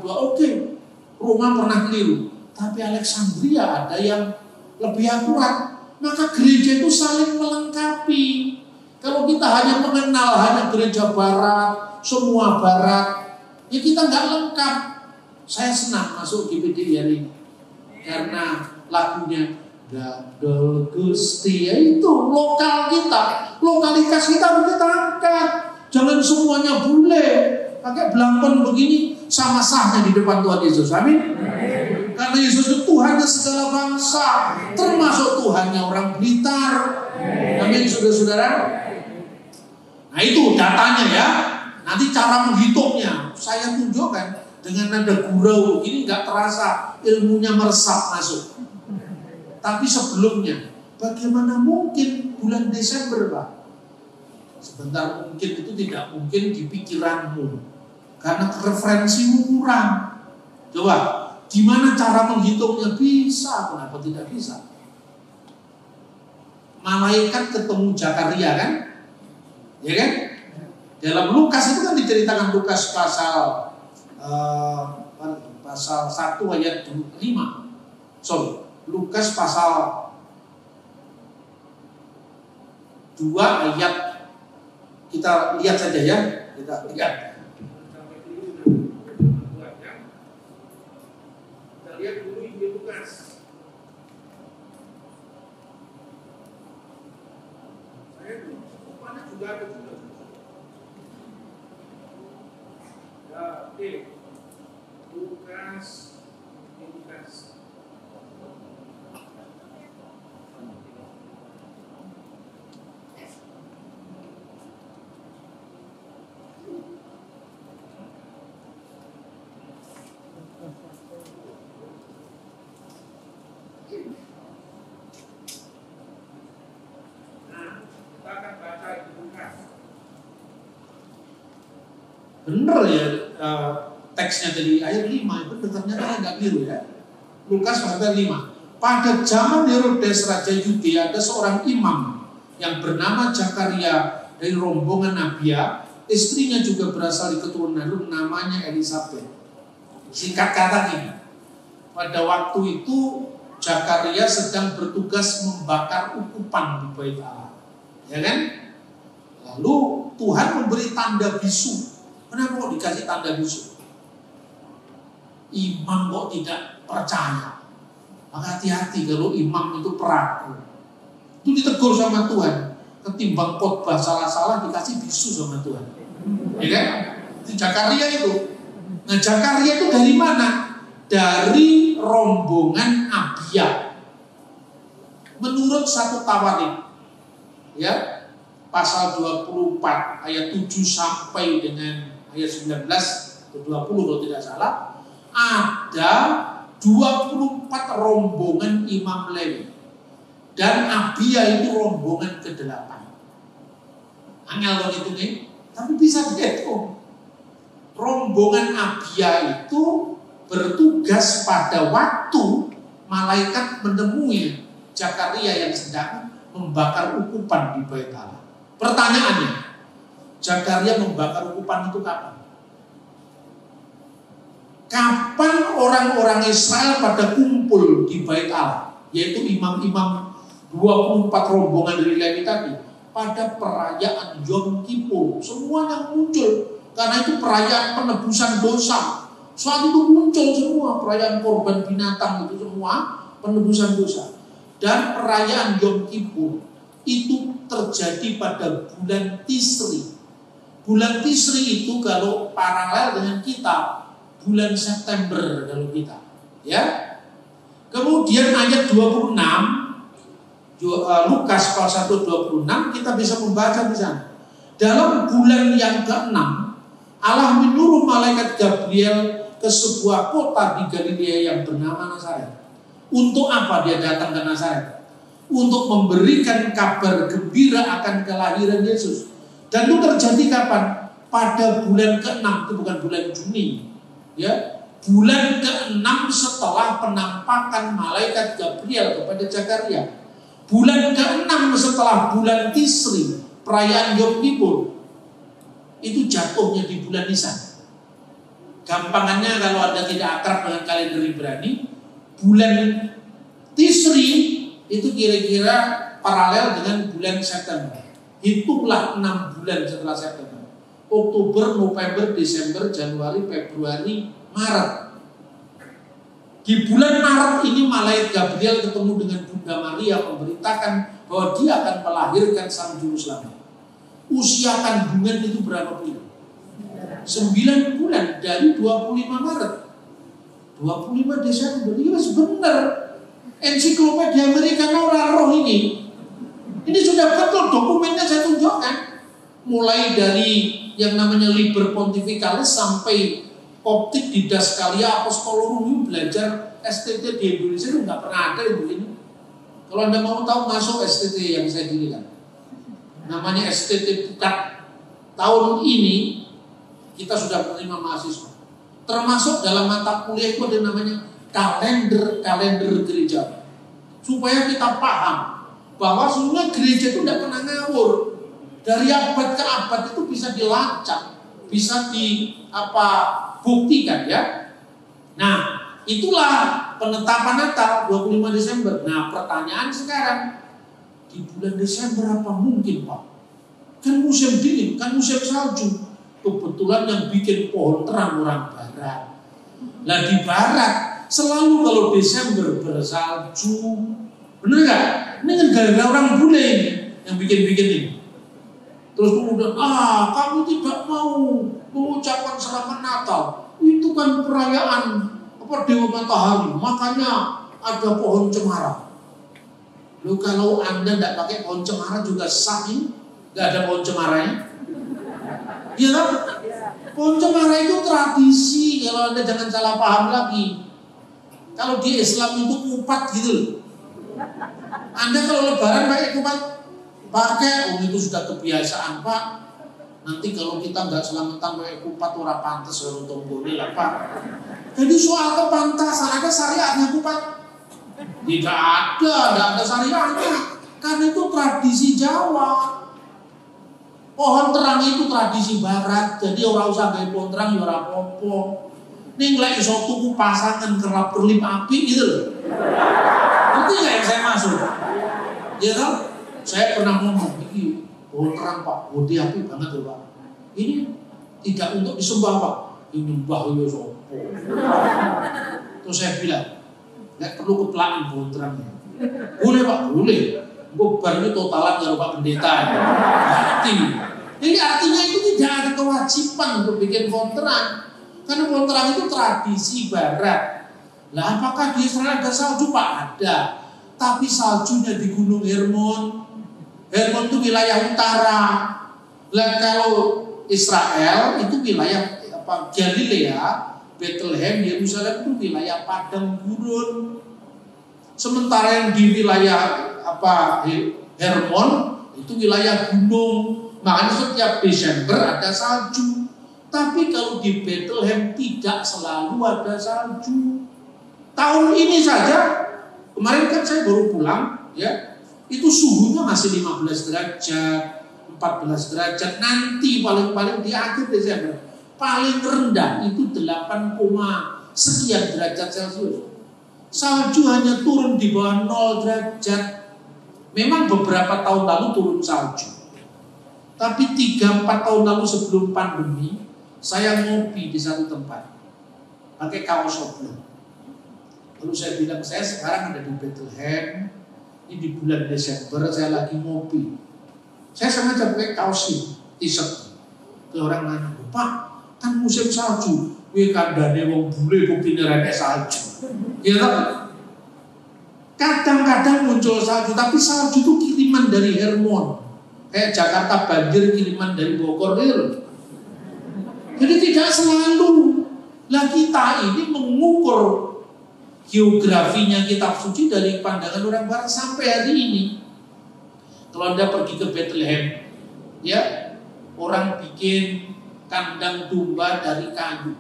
Oke, Roma pernah keliru. Tapi Alexandria ada yang lebih akurat. Maka gereja itu saling melengkapi. Kalau kita hanya mengenal hanya gereja barat, semua barat, ya kita nggak lengkap. Saya senang masuk GPD hari ini karena lagunya Gadol Gusti, itu lokal kita, lokalitas kita harus kita angkat. Jangan semuanya bule, pakai belangkon begini sama sahnya di depan Tuhan Yesus. Amin. Karena Yesus itu Tuhan segala bangsa, termasuk Tuhannya orang Blitar. Amin, saudara-saudara. Nah itu datanya ya. Nanti cara menghitungnya saya tunjukkan dengan nada gurau begini, nggak terasa ilmunya meresap masuk. Tapi sebelumnya, bagaimana mungkin bulan Desember, Pak? Sebentar, mungkin itu tidak mungkin di pikiranmu, karena referensimu kurang. Coba, gimana cara menghitungnya? Bisa, kenapa tidak bisa? Malaikat ketemu Zakaria kan? Ya kan? Dalam Lukas itu kan diceritakan, Lukas pasal 1 ayat 5. Sorry. Lukas pasal 2 ayat, kita lihat saja ya, kita lihat. Kita lihat dulu di Lukas. Saya itu mana juga ada juga. Ya, oke. Lukas. Bener ya teksnya dari ayat 5, bener ternyata nggak keliru ya. Lukas pasal 5. Pada zaman Herodes Raja Yudea ada seorang imam yang bernama Zakaria dari rombongan Abia. Istrinya juga berasal di keturunan Harun, namanya Elisabeth. Singkat kata gini, pada waktu itu Zakaria sedang bertugas membakar ukupan di Bait Allah, ya kan? Lalu Tuhan memberi tanda bisu. Kenapa kok dikasih tanda bisu? Imam kok tidak percaya. Maka hati-hati kalau imam itu peragu. Itu ditegur sama Tuhan. Ketimbang khotbah salah-salah dikasih bisu sama Tuhan. Ya kan? Itu Zakaria itu. Nah, Zakaria itu dari mana? Dari rombongan Abia. Menurut satu Tawarik, ya, pasal 24 ayat 7 sampai dengan ayat 19 atau 20 kalau tidak salah, ada 24 rombongan Imam Lewi. Dan Abia itu rombongan ke-8. Angel loh itu nih, tapi bisa dihitung. Rombongan Abia itu bertugas pada waktu malaikat menemui Zakaria yang sedang membakar ukupan di Bait Allah. Pertanyaannya, Zakaria membakar ukupan itu kapan? Kapan orang-orang Israel pada kumpul di Bait Allah, yaitu imam-imam 24 rombongan dari Lewi tadi, pada perayaan Yom Kippur. Semuanya muncul karena itu perayaan penebusan dosa. Saat itu muncul semua perayaan korban binatang, itu semua penebusan dosa. Dan perayaan Yom Kippur itu terjadi pada bulan Tisri. Bulan Tisri itu kalau paralel dengan kita, bulan September kalau kita, ya. Kemudian ayat 26 Lukas pasal 1:26 kita bisa membaca di sana. Dalam bulan yang ke-6 Allah menyuruh malaikat Gabriel ke sebuah kota di Galilea yang bernama Nazaret. Untuk apa dia datang ke Nazaret? Untuk memberikan kabar gembira akan kelahiran Yesus. Dan itu terjadi kapan? Pada bulan ke-6, itu bukan bulan Juni, ya. Bulan ke-6 setelah penampakan malaikat Gabriel kepada Zakaria. Bulan ke-6 setelah bulan Tisri, perayaan Yom Kippur, itu jatuhnya di bulan Nisan. Gampangannya kalau Anda tidak akrab dengan kalender Ibrani, bulan Tisri itu kira-kira paralel dengan bulan September. Hitunglah 6 bulan setelah September. Oktober, November, Desember, Januari, Februari, Maret. Di bulan Maret ini malaikat Gabriel ketemu dengan Bunda Maria memberitakan bahwa dia akan melahirkan Sang Juru Selamat. Usia kandungan itu berapa bulan? 9 bulan dari 25 Maret. 25 Desember, ini masih benar. Ensiklopedia Americana orang roh ini sudah betul, dokumennya saya tunjukkan. Mulai dari yang namanya Liber Pontificalis sampai Optik Didaskalia Apostolorum, belajar STT di Indonesia itu nggak pernah ada yang begini. Kalau Anda mau tahu, masuk STT yang saya dirikan, namanya STT Pukat. Tahun ini kita sudah menerima mahasiswa. Termasuk dalam mata kuliah itu ada namanya kalender gereja, supaya kita paham bahwa sebenarnya gereja itu tidak pernah ngawur. Dari abad ke abad itu bisa dilacak, bisa buktikan, ya. Nah, itulah penetapan Natal 25 Desember. Nah, pertanyaan sekarang, di bulan Desember apa mungkin, Pak? Kan musim dingin, kan musim salju. Kebetulan yang bikin pohon terang orang barat. Nah, di barat selalu kalau Desember bersalju. Bener gak? Ini kan gara-gara orang bule ini yang bikin-bikin ini. Terus kemudian, kamu tidak mau mengucapkan selamat Natal. Itu kan perayaan Dewa Matahari, makanya ada pohon cemara. Loh, kalau Anda tidak pakai pohon cemara juga sah ini, nggak ada pohon cemaranya. Iya kan? Pohon cemara itu tradisi, kalau Anda jangan salah paham lagi. Kalau di Islam itu kupat gitu loh. Anda kalau lebaran pakai kupat, pakai, itu sudah kebiasaan, Pak. Nanti kalau kita nggak selamatan pakai kupat ora pantes orang tonggone lah Pak. Jadi soal kepantasan ada syariatnya kupat? Tidak ada syariatnya. Karena itu tradisi Jawa. Pohon terang itu tradisi Barat. Jadi orang usah gawe pohon terang ya ora apa-apa. Ning lek iso tuku pasangan kerap berlip api gitu loh. Ngerti nggak yang saya maksud? Ya kan? Saya pernah ngomong, ini pohon terang Pak, bodi api banget loh Pak. Ini tidak untuk disembah Pak. Ini nyembah ya sopo. Terus saya bilang, nggak perlu keplakan pohon terangnya. Boleh Pak, boleh. Gue baru totalan ya Pak Pendeta. Berarti. Jadi artinya itu tidak ada kewajiban untuk bikin pohon terang. Karena pohon terang itu tradisi Barat. Lah apakah di Israel ada salju Pak? Ada. Tapi saljunya di Gunung Hermon. Hermon itu wilayah utara. Lah kalau Israel itu wilayah Galilea, Bethlehem, Yerusalem itu wilayah padang gurun. Sementara yang di wilayah Hermon itu wilayah gunung. Makanya setiap Desember ada salju. Tapi kalau di Bethlehem tidak selalu ada salju. Tahun ini saja, kemarin kan saya baru pulang, ya, itu suhunya masih 15 derajat, 14 derajat. Nanti paling-paling di akhir Desember, paling rendah itu 8, sekian derajat Celcius. Salju hanya turun di bawah 0 derajat. Memang beberapa tahun lalu turun salju. Tapi 3-4 tahun lalu sebelum pandemi, saya ngopi di satu tempat pakai kaos oblong. Lalu saya bilang, saya sekarang ada di Bethlehem, ini di bulan Desember, saya lagi ngopi. Saya sengaja pakai kaos ini, t-shirt. Ke orang mana, Pak, kan musim salju. Wih kandane wong bule bukti nerene salju. Ya kan? Kadang-kadang muncul salju, tapi salju itu kiriman dari Hermon. Kayak Jakarta banjir kiriman dari Bogor itu. Jadi tidak selalu. Lah kita ini mengukur geografinya kitab suci dari pandangan orang Barat sampai hari ini. Kalau Anda pergi ke Bethlehem, ya, orang bikin kandang domba dari kayu.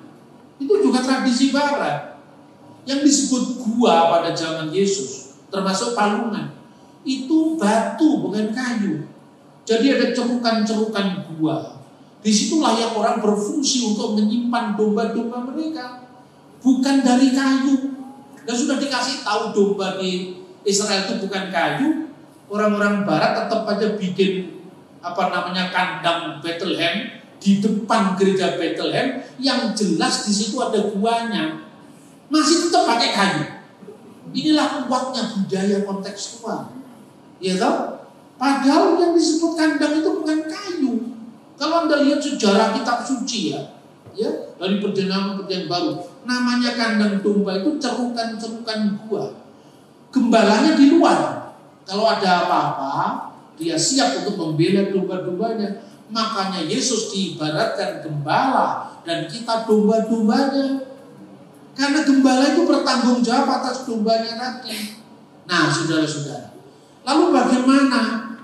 Itu juga tradisi Barat. Yang disebut gua pada zaman Yesus, termasuk palungan, itu batu bukan kayu. Jadi ada cerukan-cerukan gua. Disitulah yang orang berfungsi untuk menyimpan domba-domba mereka. Bukan dari kayu. Dan sudah dikasih tahu domba di Israel itu bukan kayu. Orang-orang Barat tetap aja bikin kandang Bethlehem di depan gereja Bethlehem yang jelas di situ ada guanya. Masih tetap pakai kayu. Inilah kuatnya budaya kontekstual. Ya toh? Padahal yang disebut kandang itu bukan kayu. Kalau Anda lihat sejarah kitab suci ya dari perjanjian baru, namanya kandang domba itu cerukan-cerukan gua. Gembalanya di luar. Kalau ada apa-apa, dia siap untuk membela domba-dombanya. Makanya Yesus diibaratkan gembala dan kita domba-dombanya. Karena gembala itu bertanggung jawab atas dombanya nanti. Nah, saudara-saudara, lalu bagaimana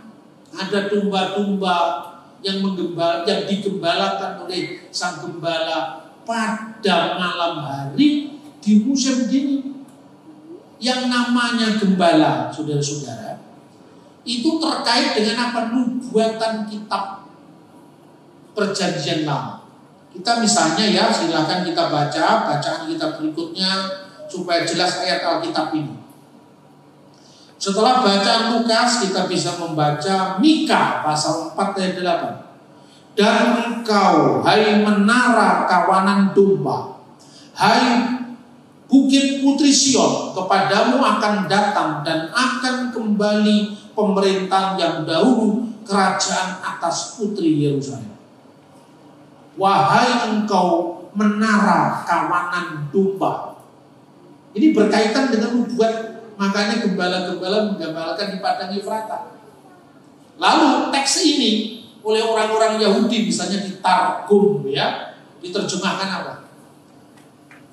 ada domba-domba yang digembalakan oleh sang gembala pada malam hari di musim dingin? Yang namanya gembala, saudara-saudara, itu terkait dengan nubuatan kitab Perjanjian Lama. Kita misalnya ya, silakan kita baca bacaan kita berikutnya supaya jelas ayat Alkitab ini. Setelah bacaan Lukas, kita bisa membaca Mika pasal 4 ayat 8. Dan engkau, hai menara kawanan domba, hai bukit putri Sion, kepadamu akan datang dan akan kembali pemerintahan yang dahulu, kerajaan atas putri Yerusalem. Wahai engkau menara kawanan domba. Ini berkaitan dengan nubuat. Makanya gembala-gembala menggambarkan di padang Efrata. Lalu teks ini oleh orang-orang Yahudi misalnya ditargum ya, diterjemahkan apa?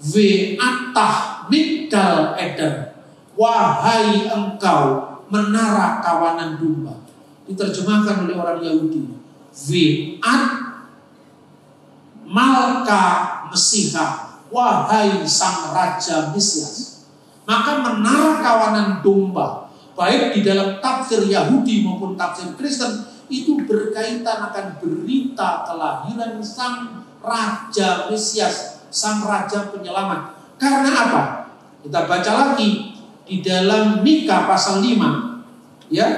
Ve'atah migdal eder, wahai engkau menara kawanan domba. Diterjemahkan oleh orang Yahudi. Ve'at Malka Mesiha, wahai sang Raja Mesias. Maka menara kawanan domba, baik di dalam tafsir Yahudi maupun tafsir Kristen, itu berkaitan akan berita kelahiran sang Raja Mesias, sang Raja Penyelamat. Karena apa? Kita baca lagi di dalam Mika pasal 5, ya,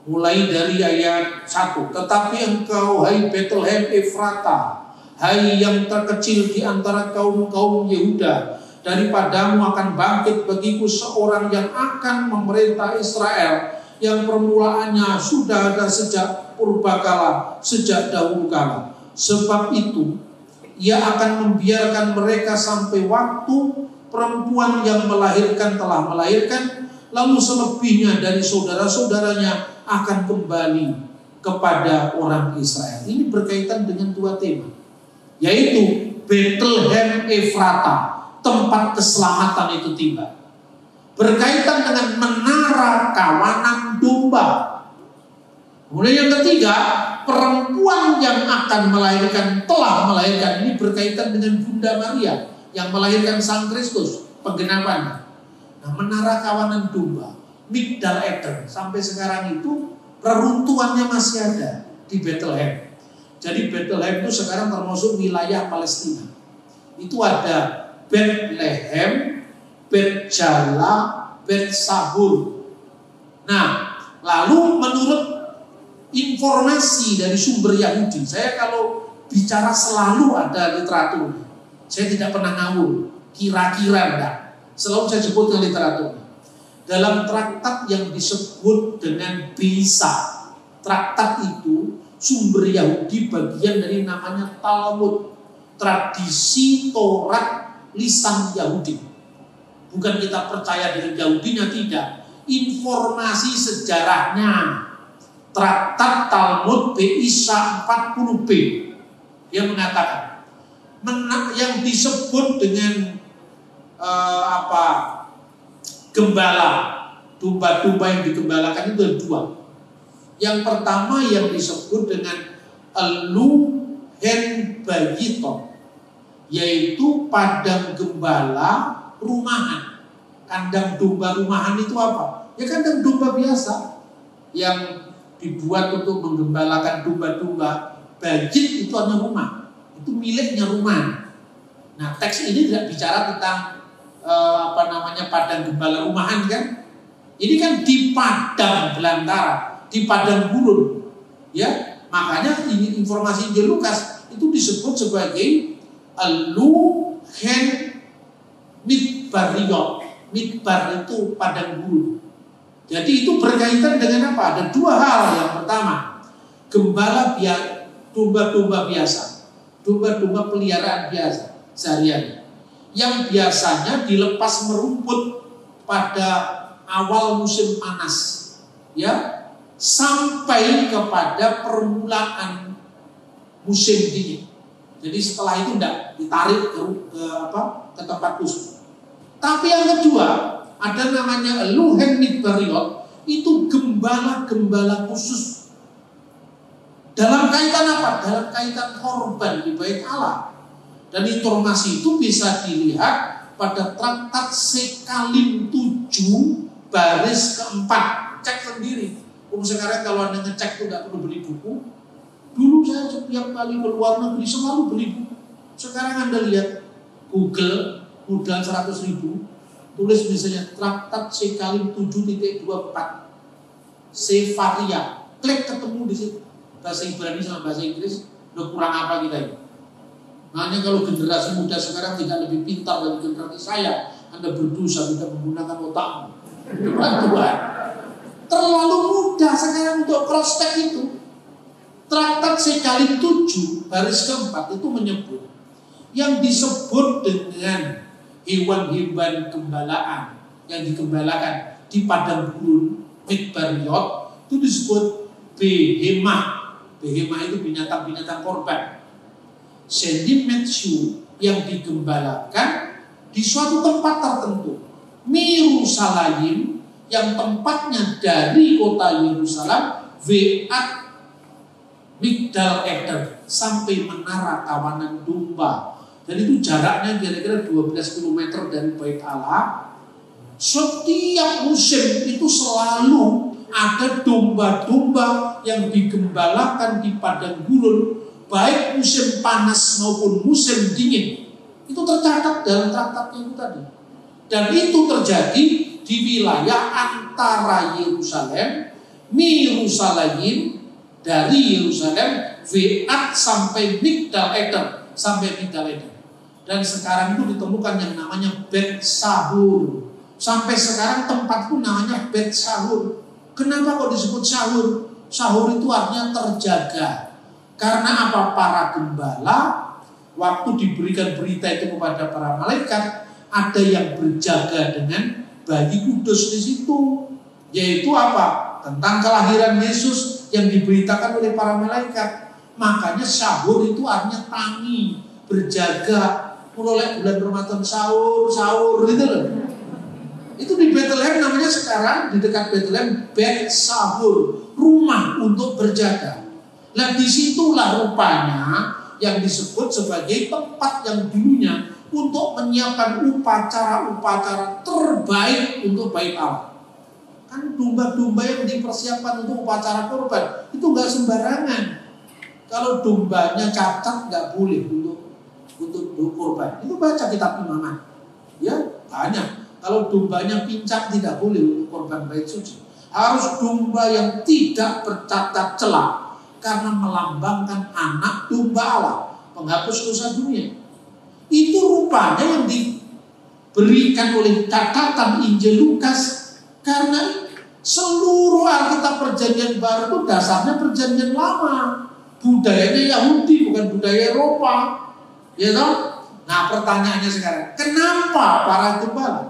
mulai dari ayat 1. Tetapi engkau, hai Bethlehem Efrata, hai yang terkecil di antara kaum-kaum Yehuda, daripadamu akan bangkit bagiku seorang yang akan memerintah Israel, yang permulaannya sudah ada sejak purbakala, sejak dahulu kala. Sebab itu ia akan membiarkan mereka sampai waktu perempuan yang melahirkan telah melahirkan, lalu selebihnya dari saudara-saudaranya akan kembali kepada orang Israel. Ini berkaitan dengan dua tema, yaitu Bethlehem Efrata, tempat keselamatan itu tiba. Berkaitan dengan menara kawanan domba. Kemudian yang ketiga, perempuan yang akan melahirkan telah melahirkan. Ini berkaitan dengan Bunda Maria yang melahirkan Sang Kristus, penggenapannya. Nah, menara kawanan domba, Migdal Eder, sampai sekarang itu reruntuhannya masih ada di Bethlehem. Jadi Bethlehem itu sekarang termasuk wilayah Palestina. Itu ada Bethlehem, Bet-Jala, Bet-Sahur. Nah, lalu menurut informasi dari sumber Yahudi, saya kalau bicara selalu ada literatur, saya tidak pernah ngawur, kira-kira enggak, selalu saya sebutkan literatur. Dalam traktat yang disebut dengan Bisa, traktat itu sumber Yahudi bagian dari namanya Talmud, tradisi Taurat lisan Yahudi. Bukan kita percaya dengan Yahudinya, tidak. Informasi sejarahnya. Traktat Talmud Bisa 40b yang mengatakan yang disebut dengan gembala, domba-domba yang digembalakan itu ada dua. Yang pertama yang disebut dengan Eluhen Bayiton, yaitu padang gembala rumahan. Kandang domba rumahan itu apa? Ya kandang domba biasa yang dibuat untuk menggembalakan domba-domba. Bayit itu hanya rumah, itu miliknya rumah. Nah, teks ini tidak bicara tentang padang gembala rumahan kan? Ini kan di padang belantara, di padang gurun, ya. Makanya ini informasi di Lukas itu disebut sebagai Eluhen Midbariot. Midbar itu padang gurun. Jadi itu berkaitan dengan apa? Ada dua hal. Yang pertama, gembala domba-domba biasa, domba-domba peliharaan biasa sehari-hari, yang biasanya dilepas merumput pada awal musim panas, ya, sampai kepada permulaan musim dingin. Jadi setelah itu tidak ditarik ke tempat khusus. Tapi yang kedua, ada namanya Eluhen Midbariot, itu gembala-gembala khusus. Dalam kaitan apa? Dalam kaitan korban di Bait Allah. Dan informasi itu bisa dilihat pada traktat Sekalim 7 baris keempat. Cek sendiri. Sekarang kalau Anda ngecek itu tidak perlu beli buku. Dulu saya setiap kali keluar negeri selalu beli buku. Sekarang Anda lihat Google, modal 100.000, tulis misalnya traktat Sekalim 7.24 Sefaria, klik ketemu di situ. Bahasa Ibrani sama bahasa Inggris, udah kurang apa kita ini? Makanya kalau generasi muda sekarang tidak lebih pintar dari generasi saya, Anda berdosa tidak menggunakan otakmu. Tuhan, terlalu mudah sekarang untuk cross check itu. Traktat Sekalim 7 baris keempat itu menyebut yang disebut dengan hewan-hewan gembalaan yang digembalakan di padang gurun Midbariot itu disebut behemah. Behemah itu binatang-binatang korban. Sedimentu yang digembalakan di suatu tempat tertentu. Yerusalem yang tempatnya dari kota Yerusalem Ve'at Migdal Eder sampai Menara Kawanan Domba. Dan itu jaraknya kira-kira 12 km dari Bait Allah. Setiap musim itu selalu ada domba-domba yang digembalakan di padang gurun, baik musim panas maupun musim dingin. Itu tercatat dalam traktatnya itu tadi. Dan itu terjadi di wilayah antara Yerusalem, Mirushalayim, dari Yerusalem, Ve'at sampai Migdal Eder, Dan sekarang itu ditemukan yang namanya Bet Sahur. Sampai sekarang tempat itu namanya Bet Sahur. Kenapa kok disebut sahur? Sahur itu artinya terjaga. Karena apa? Para gembala waktu diberikan berita itu kepada para malaikat, ada yang berjaga dengan bayi kudus di situ. Yaitu apa? Tentang kelahiran Yesus yang diberitakan oleh para malaikat. Makanya sahur itu artinya tangi, berjaga. Mulai bulan Ramadan sahur gitu loh. Itu di Bethlehem namanya sekarang di dekat Bethlehem Bet Sahur, rumah untuk berjaga. Nah disitulah rupanya yang disebut sebagai tempat yang dulunya untuk menyiapkan upacara-upacara terbaik untuk Bait Allah. Kan domba-domba yang dipersiapkan untuk upacara korban itu nggak sembarangan. Kalau dombanya cacat nggak boleh untuk korban. Itu baca kitab Imamat. Ya, banyak. Kalau dombanya pincang tidak boleh untuk korban bait suci. Harus domba yang tidak bercacat celah karena melambangkan anak domba Allah, penghapus dosa dunia. Itu rupanya yang diberikan oleh catatan Injil Lukas, karena seluruh Alkitab Perjanjian Baru itu dasarnya Perjanjian Lama. Budayanya Yahudi bukan budaya Eropa. Ya toh? Nah pertanyaannya sekarang, kenapa para gembala?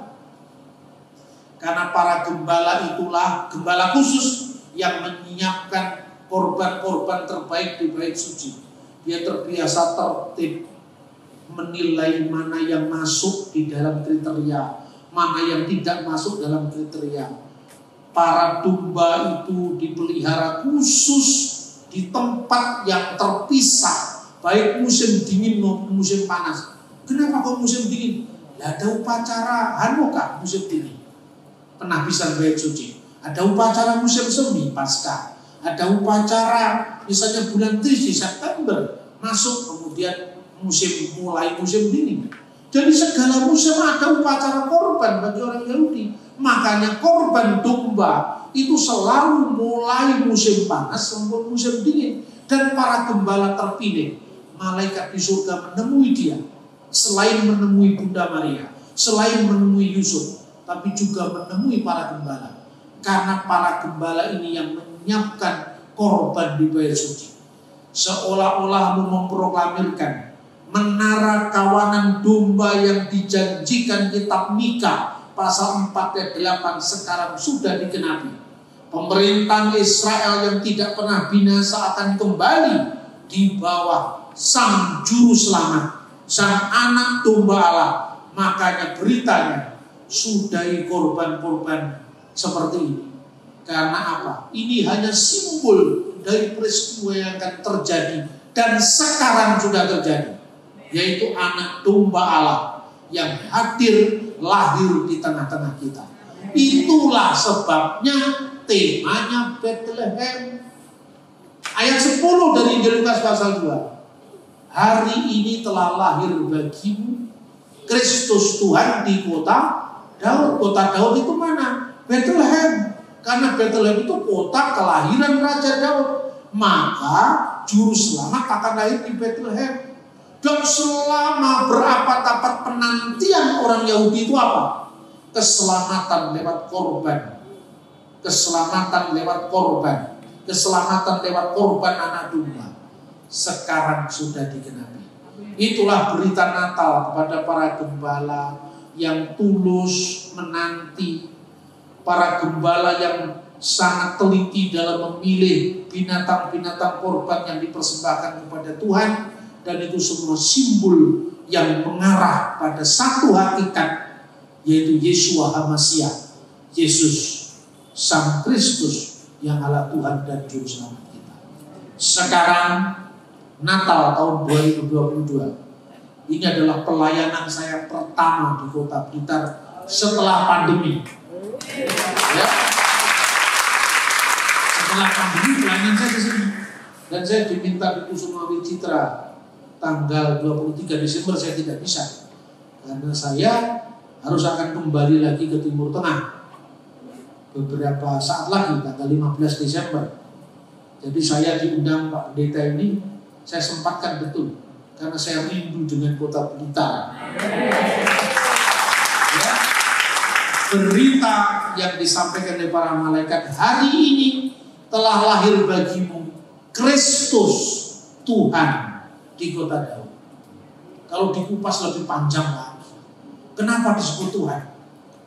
Karena para gembala itulah gembala khusus yang menyiapkan korban-korban terbaik di bait suci. Dia terbiasa tertib, menilai mana yang masuk di dalam kriteria, mana yang tidak masuk dalam kriteria. Para domba itu dipelihara khusus di tempat yang terpisah, baik musim dingin maupun musim panas. Kenapa kok musim dingin? Ada upacara Hanukkah musim dingin, penabisan bait suci. Ada upacara musim semi Paskah. Ada upacara misalnya bulan Tishri September masuk, kemudian mulai musim dingin. Jadi segala musim ada upacara korban bagi orang Yahudi. Makanya korban domba itu selalu mulai musim panas sampai musim dingin. Dan para gembala terpilih, malaikat di surga menemui dia. Selain menemui Bunda Maria, selain menemui Yusuf, tapi juga menemui para gembala. Karena para gembala ini yang menyiapkan korban di bait suci. Seolah-olah memproklamirkan menara kawanan domba yang dijanjikan kitab Mika pasal 4 ayat 8 sekarang sudah digenapi. Pemerintahan Israel yang tidak pernah binasa akan kembali di bawah Sang Juru Selamat, Sang Anak Domba Allah. Makanya beritanya, sudahi korban-korban seperti ini. Karena apa? Ini hanya simbol dari peristiwa yang akan terjadi dan sekarang sudah terjadi, yaitu Anak Domba Allah yang hadir lahir di tengah-tengah kita. Itulah sebabnya temanya Bethlehem. Ayat 10 dari Injil Lukas pasal 2. Hari ini telah lahir bagimu Kristus Tuhan di kota Daud. Kota Daud itu mana? Bethlehem. Karena Bethlehem itu kota kelahiran Raja Daud. Maka Juru Selamat akan lahir di Bethlehem. Dan selama berabad-abad penantian orang Yahudi itu apa? Keselamatan lewat korban. Keselamatan lewat korban. Keselamatan lewat korban anak domba. Sekarang sudah digenapi. Itulah berita Natal kepada para gembala yang tulus menanti. Para gembala yang sangat teliti dalam memilih binatang-binatang korban yang dipersembahkan kepada Tuhan. Dan itu semua simbol yang mengarah pada satu hakikat, yaitu Yeshua HaMashiach, Yesus Sang Kristus yang Allah Tuhan dan Juru Selamat kita. Sekarang Natal tahun 2022. Ini adalah pelayanan saya pertama di Kota Blitar setelah pandemi. Ya. Setelah pandemi pelayanan saya di sini. Dan saya diminta di Kusumawi Citra tanggal 23 Desember saya tidak bisa. Karena saya harus akan kembali lagi ke Timur Tengah. Beberapa saat lagi tanggal 15 Desember. Jadi saya diundang Pak Pendeta ini, saya sempatkan betul karena saya rindu dengan Kota Blitar. Ya, berita yang disampaikan oleh para malaikat, hari ini telah lahir bagimu Kristus Tuhan di Kota Daud. Kalau dikupas lebih panjang lagi, kenapa disebut Tuhan?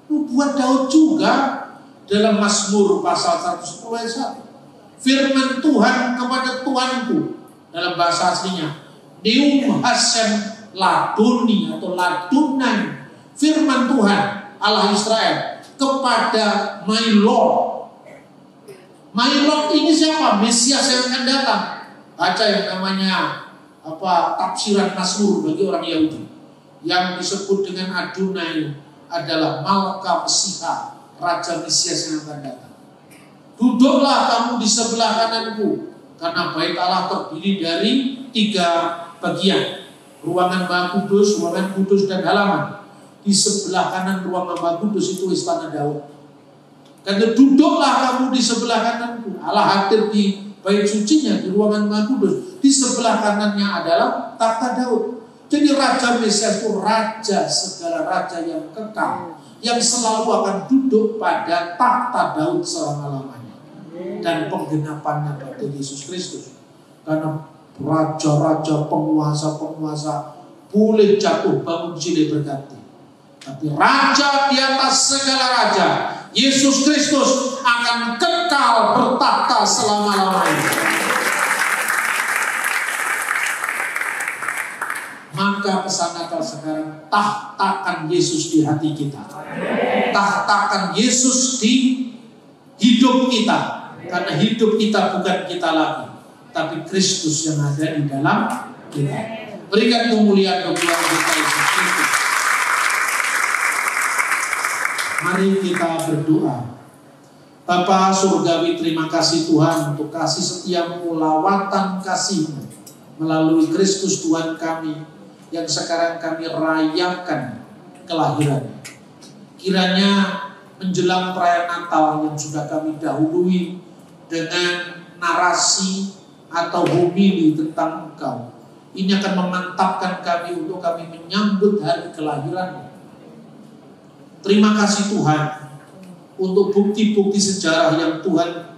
Buat Daud juga dalam Mazmur pasal 110 ayat 1. Firman Tuhan kepada Tuanku, dalam bahasa aslinya Neum Hasem Laduni atau Ladunan, firman Tuhan Allah Israel kepada my Lord. My Lord ini siapa? Mesias yang akan datang. Baca yang namanya tafsiran Mazmur bagi orang Yahudi, yang disebut dengan Adonai adalah Malka Mesiha, Raja Mesias yang akan datang. Duduklah kamu di sebelah kananku, karena bait Allah terdiri dari 3 bagian. Ruangan Maha Kudus, ruangan kudus, dan halaman. Di sebelah kanan ruangan Maha Kudus itu istana Daud. Karena duduklah kamu di sebelah kananku. Allah hadir di bait sucinya, di ruangan Maha Kudus. Di sebelah kanannya adalah takhta Daud. Jadi Raja Mesias itu raja, segala raja yang kekal, yang selalu akan duduk pada takhta Daud selama-lamanya. Dan penggenapannya pada Yesus Kristus. Karena raja-raja, penguasa-penguasa boleh jatuh bangun silih berganti, tapi raja di atas segala raja, Yesus Kristus, akan kekal bertakhta selama-lamanya. Maka pesan Natal sekarang, tahtakan Yesus di hati kita. Tahtakan Yesus di hidup kita. Karena hidup kita bukan kita lagi, tapi Kristus yang ada di dalam kita. Berikan kemuliaan kepada kita Yesus Kristus. Mari kita berdoa. Bapa Surgawi, terima kasih Tuhan untuk kasih setiamu, lawatan kasih-Mu melalui Kristus Tuhan kami yang sekarang kami rayakan kelahirannya. Kiranya menjelang perayaan Natal yang sudah kami dahului dengan narasi atau homili tentang Engkau, ini akan memantapkan kami untuk kami menyambut hari kelahiran. Terima kasih Tuhan untuk bukti-bukti sejarah yang Tuhan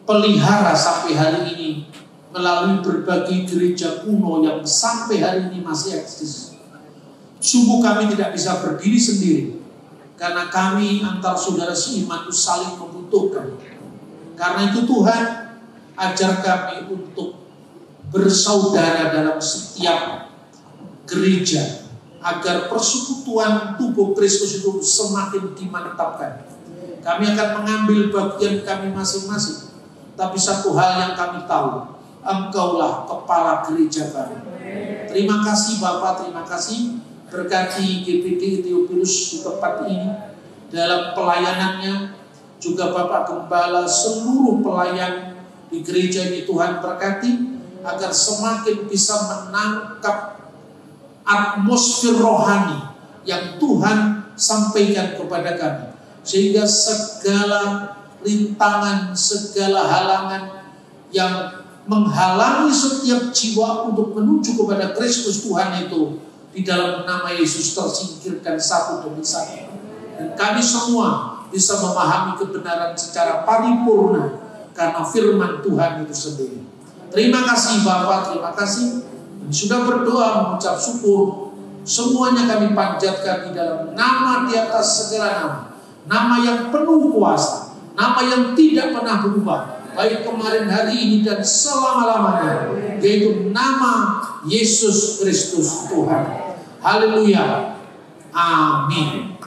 pelihara sampai hari ini melalui berbagai gereja kuno yang sampai hari ini masih eksis. Sungguh kami tidak bisa berdiri sendiri, karena kami antar saudara seiman itu saling membutuhkan. Karena itu Tuhan, ajar kami untuk bersaudara dalam setiap gereja, agar persekutuan tubuh Kristus itu semakin dimantapkan. Kami akan mengambil bagian kami masing-masing, tapi satu hal yang kami tahu, Engkaulah kepala gereja kami. Terima kasih Bapak, terima kasih. Berkati GPD Theophilus di tempat ini dalam pelayanannya, juga Bapak Gembala, seluruh pelayan di gereja ini Tuhan berkati, agar semakin bisa menangkap atmosfer rohani yang Tuhan sampaikan kepada kami, sehingga segala rintangan, segala halangan yang menghalangi setiap jiwa untuk menuju kepada Kristus Tuhan itu di dalam nama Yesus tersingkirkan satu demi satu. Dan kami semua bisa memahami kebenaran secara paripurna karena firman Tuhan itu sendiri. Terima kasih Bapak, terima kasih. Dan sudah berdoa mengucap syukur, semuanya kami panjatkan di dalam nama di atas segala nama. Nama yang penuh kuasa, nama yang tidak pernah berubah, baik kemarin, hari ini, dan selama-lamanya, yaitu nama Yesus Kristus Tuhan. Haleluya. Amin.